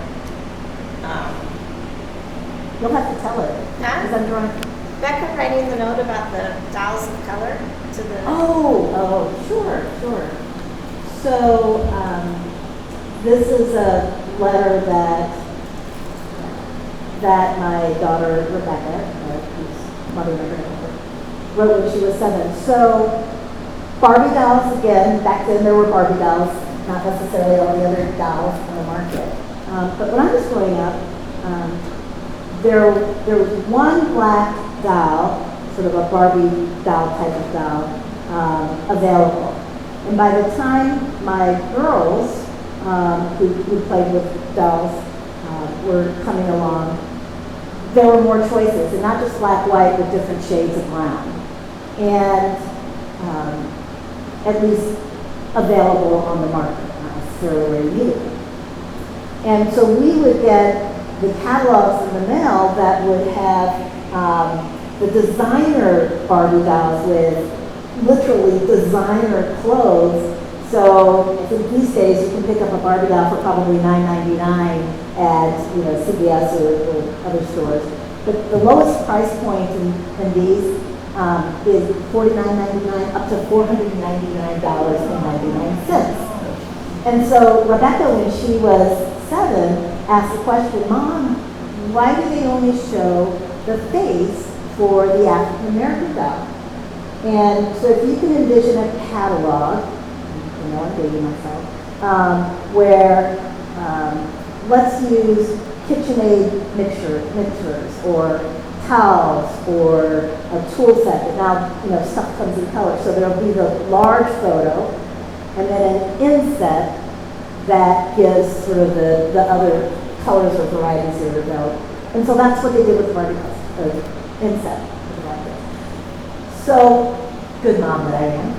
You'll have to tell her. Because I'm drawing. Becca writing the note about the Dalles of color to the. Oh, sure. So this is a letter that my daughter Rebecca, whose mother wrote when she was 7. So Barbie dolls, again, back then there were Barbie dolls, not necessarily all the other dolls on the market. But when I was growing up, there was one black doll, sort of a Barbie doll type of doll, available. And by the time my girls, who played with dolls, were coming along, there were more choices, and not just black, white, but different shades of brown. And at least available on the market, not necessarily where you needed them. And so we would get the catalogs in the mail that would have the designer Barbie dolls with literally designer clothes. So I think these days you can pick up a Barbie doll for probably $9.99 at CVS or other stores. But the lowest price point in these is $49.99 up to $499.99. And so Rebecca, when she was 7, asked the question, Mom, why do they only show the face for the African American doll? And so if you can envision a catalog, I'm dating myself, where let's use KitchenAid mixers or towels or a tool set that now stuff comes in color. So there'll be the large photo and then an inset that gives sort of the other colors or varieties that are available. And so that's what they did with the Barbie inset. So, good mom that I am.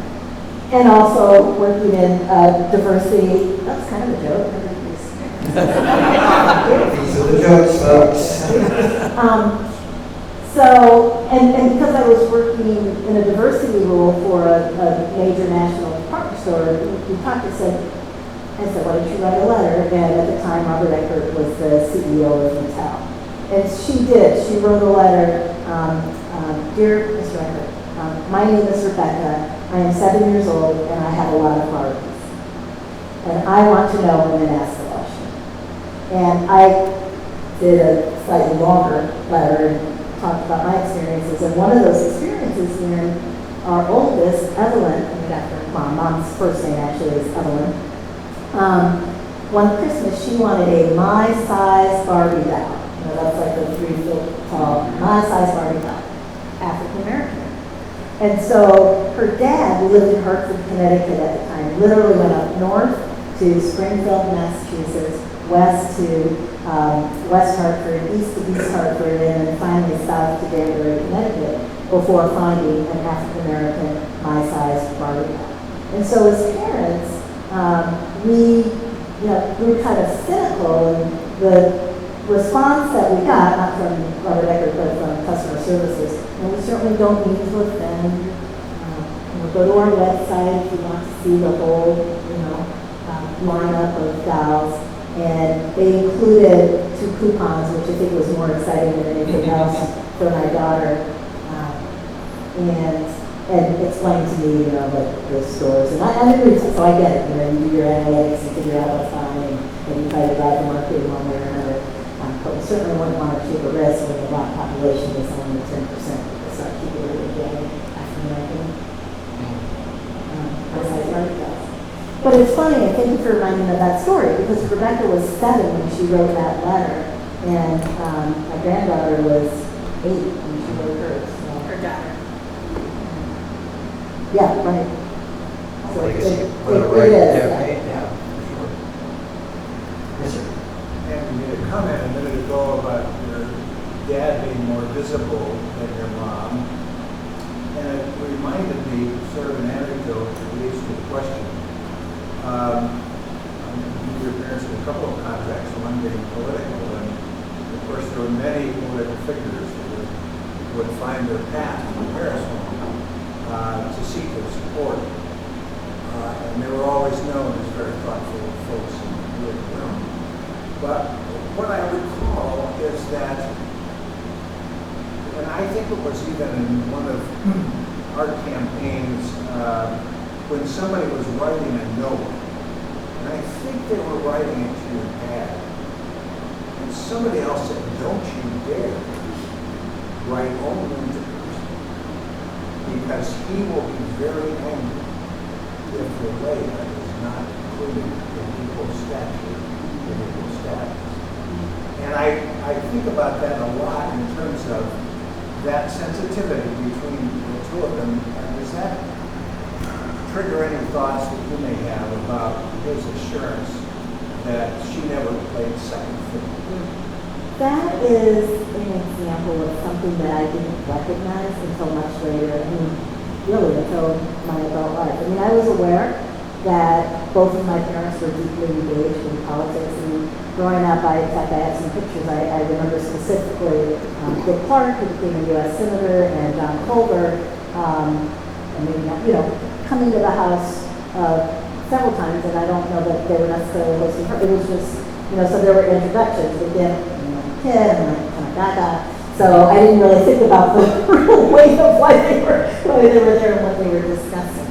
And also working in diversity. That's kind of a joke. These are the jokes, folks. So, and because I was working in a diversity role for a major national department store, we talked and said, I said, why don't you write a letter? And at the time, Robert Eckert was the CEO of Mattel. And she did. She wrote a letter, Dear Mr. Eckert, my name is Rebecca. I am 7 years old, and I have a lot of Barbies. And I want to know and then ask the question. And I did a slightly longer letter and talked about my experiences. And one of those experiences when our oldest, Evelyn, named after mom's first name actually is Evelyn, one Christmas she wanted a my-size Barbie doll. That's like a 3 foot tall, my-size Barbie doll, African American. And so her dad, who lived in Hartford, Connecticut at the time, literally went up north to Springfield, Massachusetts, west to West Hartford, east to East Hartford, and then finally south to Danbury, Connecticut, before finding an African American my-size Barbie doll. And so as parents, we were kind of cynical, and the response that we got, not from Robert Eckert, but from customer services, and we certainly don't mean to offend. We'll go to our website if you want to see the whole, lineup of dolls. And they included 2 coupons, which I think was more exciting than anything else for my daughter. And and explain to me, like the stores. And I'm a reason, so I get it. You do your analytics and figure out what's fine, and you try to drive the market in one way or another. But we certainly wouldn't want to take a risk when the black population is only 10%. People start keeping it again after American. But it's funny, and thank you for reminding me of that story, because Rebecca was 7 when she wrote that letter, and my granddaughter was 8 when she wrote hers. So. Her daughter. Yeah, right. So Legacy, it right is. there, Yeah. right? Yeah, sure. Yes, sir. And you made a comment a minute ago about your dad being more visible than your mom. And it reminded me sort of an anecdote that leads to a question. Your parents had a couple of contacts, one being political, and of course there were many political figures that would find their path to the Paris home to seek their support. And they were always known as very thoughtful folks in the room. But what I recall is that, and I think it was even in one of our campaigns, when somebody was writing a note, and I think they were writing it to your dad, and somebody else said, "Don't you dare write only to person, because he will be very angry if the letter is not included in equal stature, in equal status." And I think about that a lot in terms of that sensitivity between the two of them. And does that trigger any thoughts that you may have about his assurance that she never played second fiddle? That is an example of something that I didn't recognize until much later. I mean, really until my adult life. I mean, I was aware that both of my parents were deeply engaged in politics, and growing up, in fact, I have some pictures. I remember specifically Dick Clark, who became a U.S. Senator, and John Culver, and maybe not, coming to the House several times, and I don't know that they were necessarily hosting her. It was just, so there were introductions, but then, kid, and like, kind of gaga. So I didn't really think about the real weight of why they were there and what they were discussing.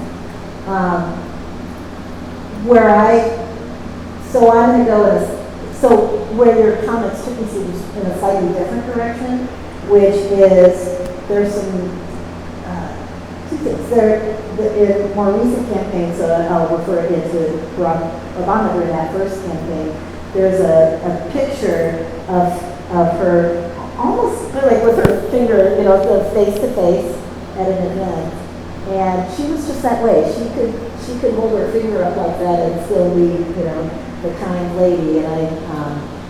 So I'm going to go so where your comments took me in a slightly different direction, which is there's some two things. In more recent campaigns, I'll refer again to Barack Obama during that first campaign, there's a picture of her almost like with her finger, face to face at an event. And she was just that way. She could hold her finger up like that and still be, the kind lady. And I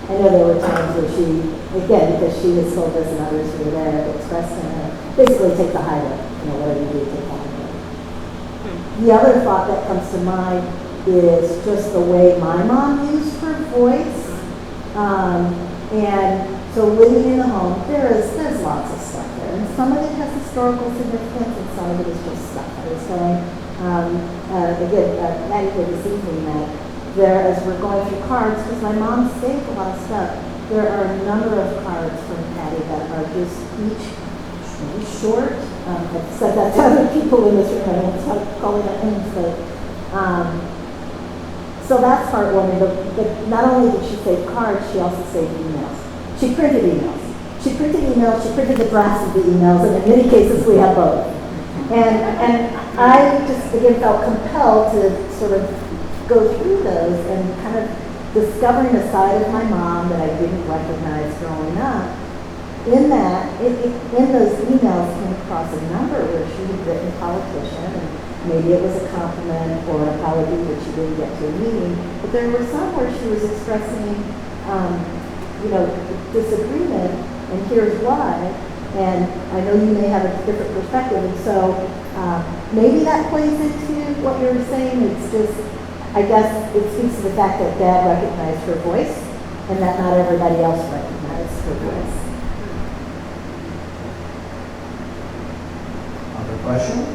know there were times where she, again, because she has told us and others who were there, expressed in her, basically take the high road. Whatever you do, take the high road. The other thought that comes to mind is just the way my mom used her voice. And so living in the home, there's lots of stuff there. And some of it has historical significance and some of it is just stuff. I was saying, again, Maddie did this evening that as we're going through cards, because my mom saved a lot of stuff, there are a number of cards from Patty that are just each really short. I've said that to other people in this room, I don't start calling it names, but so that's heartwarming. But not only did she save cards, she also saved emails. She printed emails. She printed the drafts of the emails, and in many cases we have both. And I just, again, felt compelled to sort of go through those and kind of discovering a side of my mom that I didn't recognize growing up. In those emails came across a number where she had written politician, and maybe it was a compliment or an apology that she didn't get to a meeting, but there were some where she was expressing disagreement, and here's why. And I know you may have a different perspective, and so maybe that plays into what you're saying. It's just, I guess it speaks to the fact that Dad recognized her voice, and that not everybody else recognized her voice. Other questions?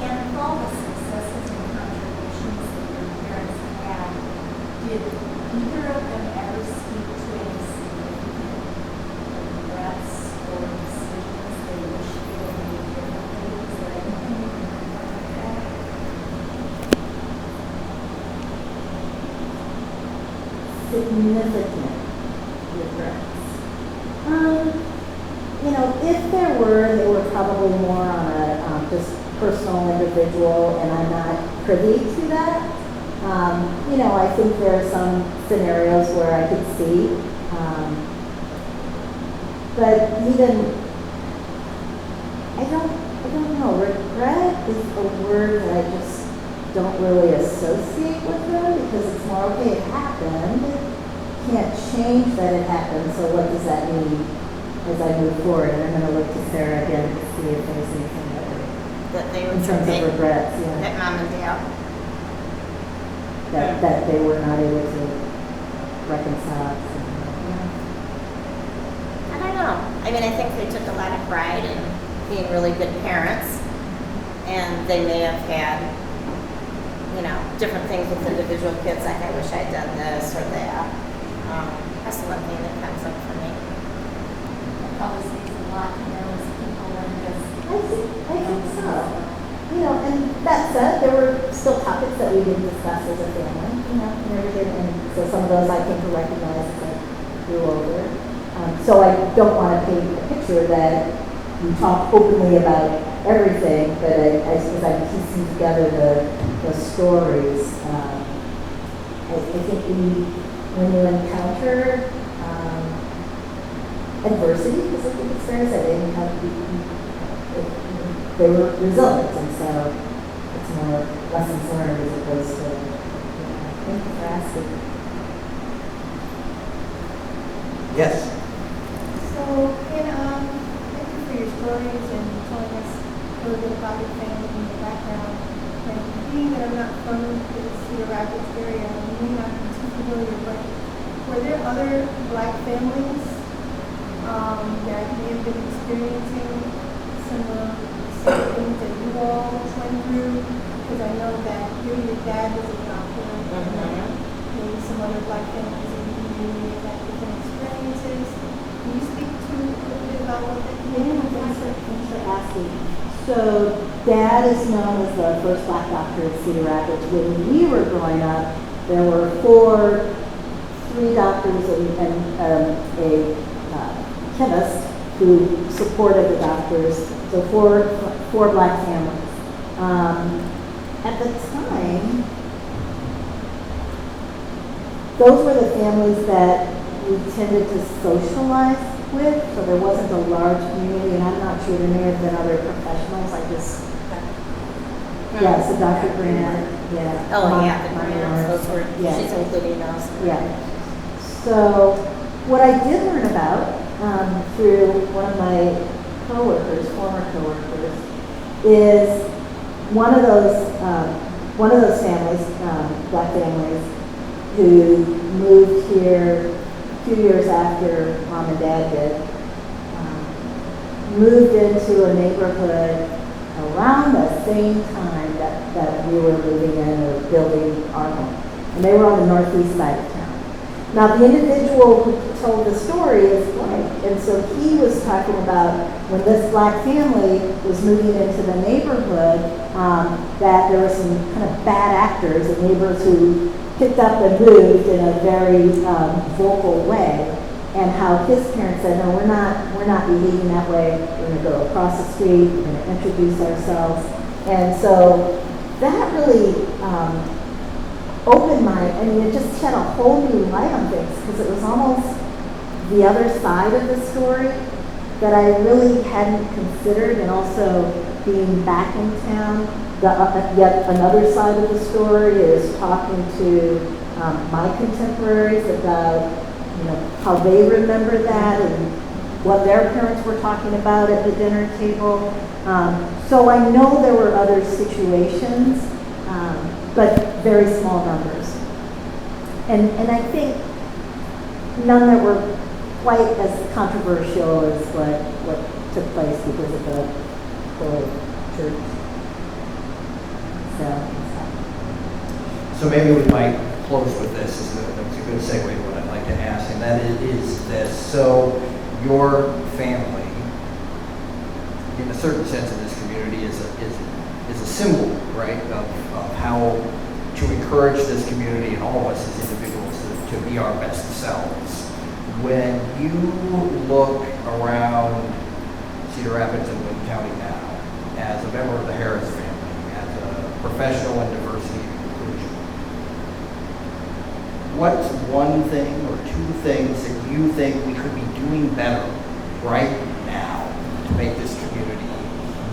And with all the successes and contributions that your parents had, did either of them ever speak to any significant regrets or mistakes significant regrets. You know, if there were, they were probably more on a just personal, individual, and I'm not privy to that. You know, I think there are some scenarios where I could see, but even I don't know. Regret is a word that I just don't really associate with them because it's more okay. It happened. Can't change that it happened. So what does that mean as I move forward? And I'm going to look to Sarah again to see if there's anything That they in would terms say of regrets. Yeah. that mom and dad. That they were not able to reconcile. So, yeah. I don't know. I mean, I think they took a lot of pride in being really good parents, and they may have had, you know, different things with individual kids, like I wish I'd done this or that. That's the one thing that comes up for me. That probably says a lot to those people when just. I think so. You know, and that said, there were still topics that we didn't discuss as a family, you know, and everything. And so some of those I came to recognize as I grew older. So I don't want to paint a picture that we talk openly about everything, but as I'm piecing together the stories, I think when you encounter adversity, because I think it's fair to say they were resilient, and so it's more lessons learned as opposed to, thank you for asking. Yes. So, thank you for your stories and telling us a little bit about your family and your background. And being that I'm not from the Cedar Rapids area, I may not be too familiar, but were there other Black families that may have been experiencing similar things that you all went through? Because I know that your dad was a doctor, and maybe some other Black families in the community have had different experiences. Can you speak to a little bit about what that community was like? Thanks for asking. So, Dad is known as the first Black doctor at Cedar Rapids. When we were growing up, there were three doctors and a chemist who supported the doctors. So four Black families. At the time, those were the families that we tended to socialize with, so there wasn't a large community, and I'm not sure there may have been other professionals. Yeah, so Dr. Grant, yeah. Oh, yeah, the Mom grants, Lawrence, those were, yeah. she's including those. Yeah. So what I did learn about through one of my former coworkers, is one of those families, Black families, who moved here 2 years after Mom and Dad did, moved into a neighborhood around the same time that we were moving in or building our home. And they were on the northeast side of town. Now, the individual who told the story is white, and so he was talking about when this Black family was moving into the neighborhood, that there were some kind of bad actors and neighbors who picked up and moved in a very vocal way, and how his parents said, no, we're not behaving that way. We're going to go across the street. We're going to introduce ourselves. And so that really opened it just shed a whole new light on things, because it was almost the other side of the story that I really hadn't considered, and also being back in town, yet another side of the story is talking to my contemporaries about, how they remember that and what their parents were talking about at the dinner table. So I know there were other situations, but very small numbers. And I think none that were quite as controversial as what took place because of the whole church. So maybe we might close with this. It's a good segue to what I'd like to ask, and that is this. So your family, in a certain sense in this community, is a symbol, right, of how to encourage this community and all of us as individuals to to be our best selves. When you look around Cedar Rapids and Wayne County now, as a member of the Harris family, as a professional in diversity and inclusion, what's one thing or two things that you think we could be doing better right now to make this community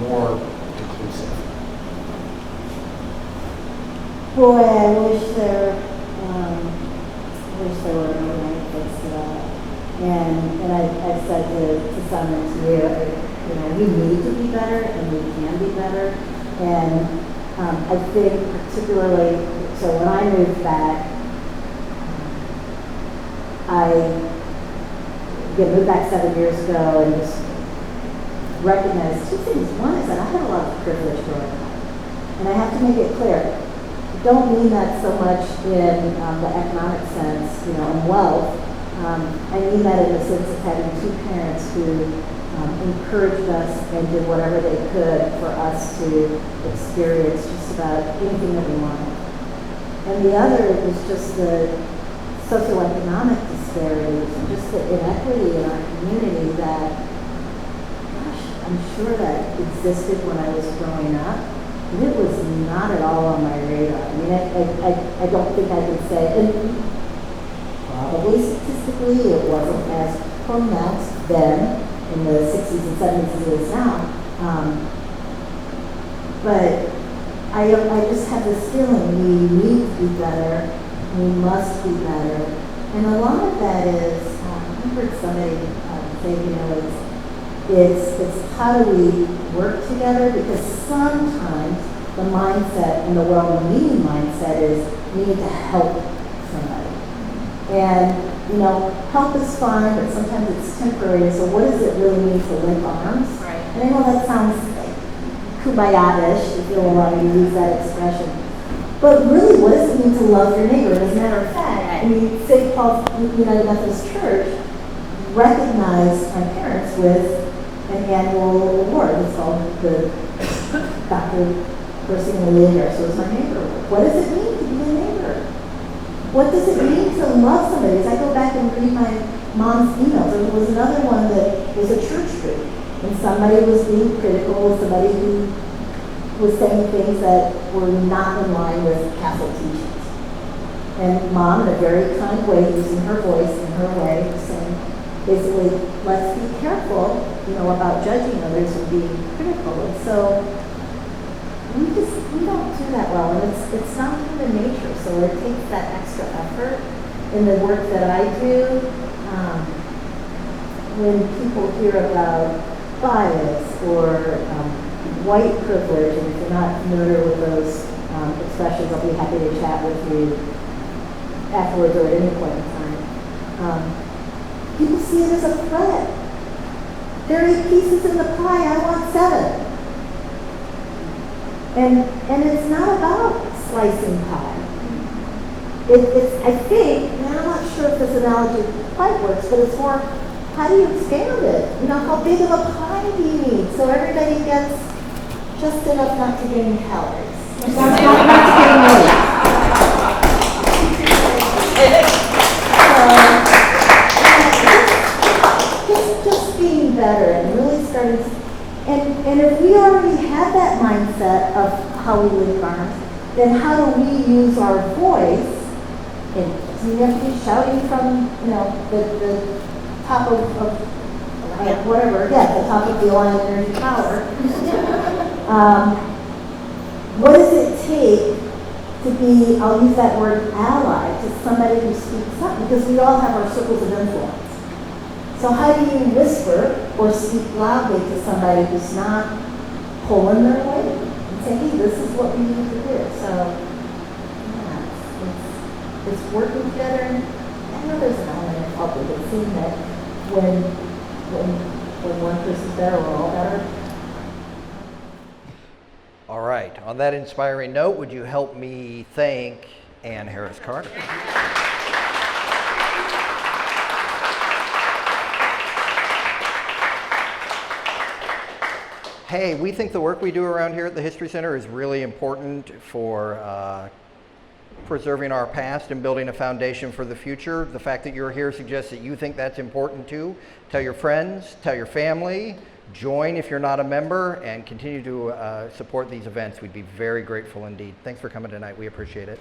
more inclusive? Boy, I wish there were an overnight fix to that. And I've said to some and to you, we need to be better and we can be better. And I think particularly, so when I moved back, I moved back 7 years ago and just recognized two things. One is that I had a lot of privilege growing up. And I have to make it clear, I don't mean that so much in the economic sense, and wealth. I mean that in the sense of having two parents who encouraged us and did whatever they could for us to experience just about anything that we wanted. And the other is just the socioeconomic disparities and just the inequity in our community that, gosh, I'm sure that existed when I was growing up. And it was not at all on my radar. I mean, I don't think I could say, and probably statistically it wasn't as pronounced then in the 60s and 70s as it is now. But I just have this feeling we need to be better, we must be better. And a lot of that is, I heard somebody say, it's how do we work together, because sometimes the mindset and the well-meaning mindset is we need to help somebody. And help is fine, but sometimes it's temporary. So what does it really mean to link arms? Right. And I know that sounds kumbaya-ish, if you'll allow me to use that expression. But really, what does it mean to love your neighbor? As a matter of fact, St. Paul's United Methodist Church recognized my parents with an annual award. It's called the Dr. Percy and Leah Harris was my neighbor. What does it mean to be a neighbor? What does it mean to love somebody? As I go back and read my mom's emails, there was another one that was a church group, and somebody was being critical of somebody who was saying things that were not in line with Catholic teachings. And Mom, in a very kind way, using her voice in her way, was saying, basically, let's be careful, about judging others and being critical. And so we don't do that well, and it's not human nature. So it takes that extra effort in the work that I do. When people hear about bias or white privilege, and if you're not familiar with those expressions, I'll be happy to chat with you afterwards or at any point in time. People see it as a threat. There are 8 pieces in the pie, I want 7. And it's not about slicing pie. It's I think, and I'm not sure if this analogy quite works, but it's more, how do you expand it? How big of a pie do you need so everybody gets just enough not to gain calories? Not to gain weight. Just being better and really starting, and if we already have that mindset of how we link arms, then how do we use our voice? And we have to be shouting from, the top of whatever, the top of the Alliant Energy tower. What does it take to be, I'll use that word, ally to somebody who speaks up? Because we all have our circles of influence. So how do you whisper or speak loudly to somebody who's not pulling their weight and say, hey, this is what we need to do? So, yeah, it's working together. And I know there's an element of helping, but seeing that when one person's better, we're all better. All right. On that inspiring note, would you help me thank Ann Harris Carter? Hey, we think the work we do around here at the History Center is really important for preserving our past and building a foundation for the future. The fact that you're here suggests that you think that's important too. Tell your friends, tell your family, join if you're not a member, and continue to support these events. We'd be very grateful indeed. Thanks for coming tonight. We appreciate it.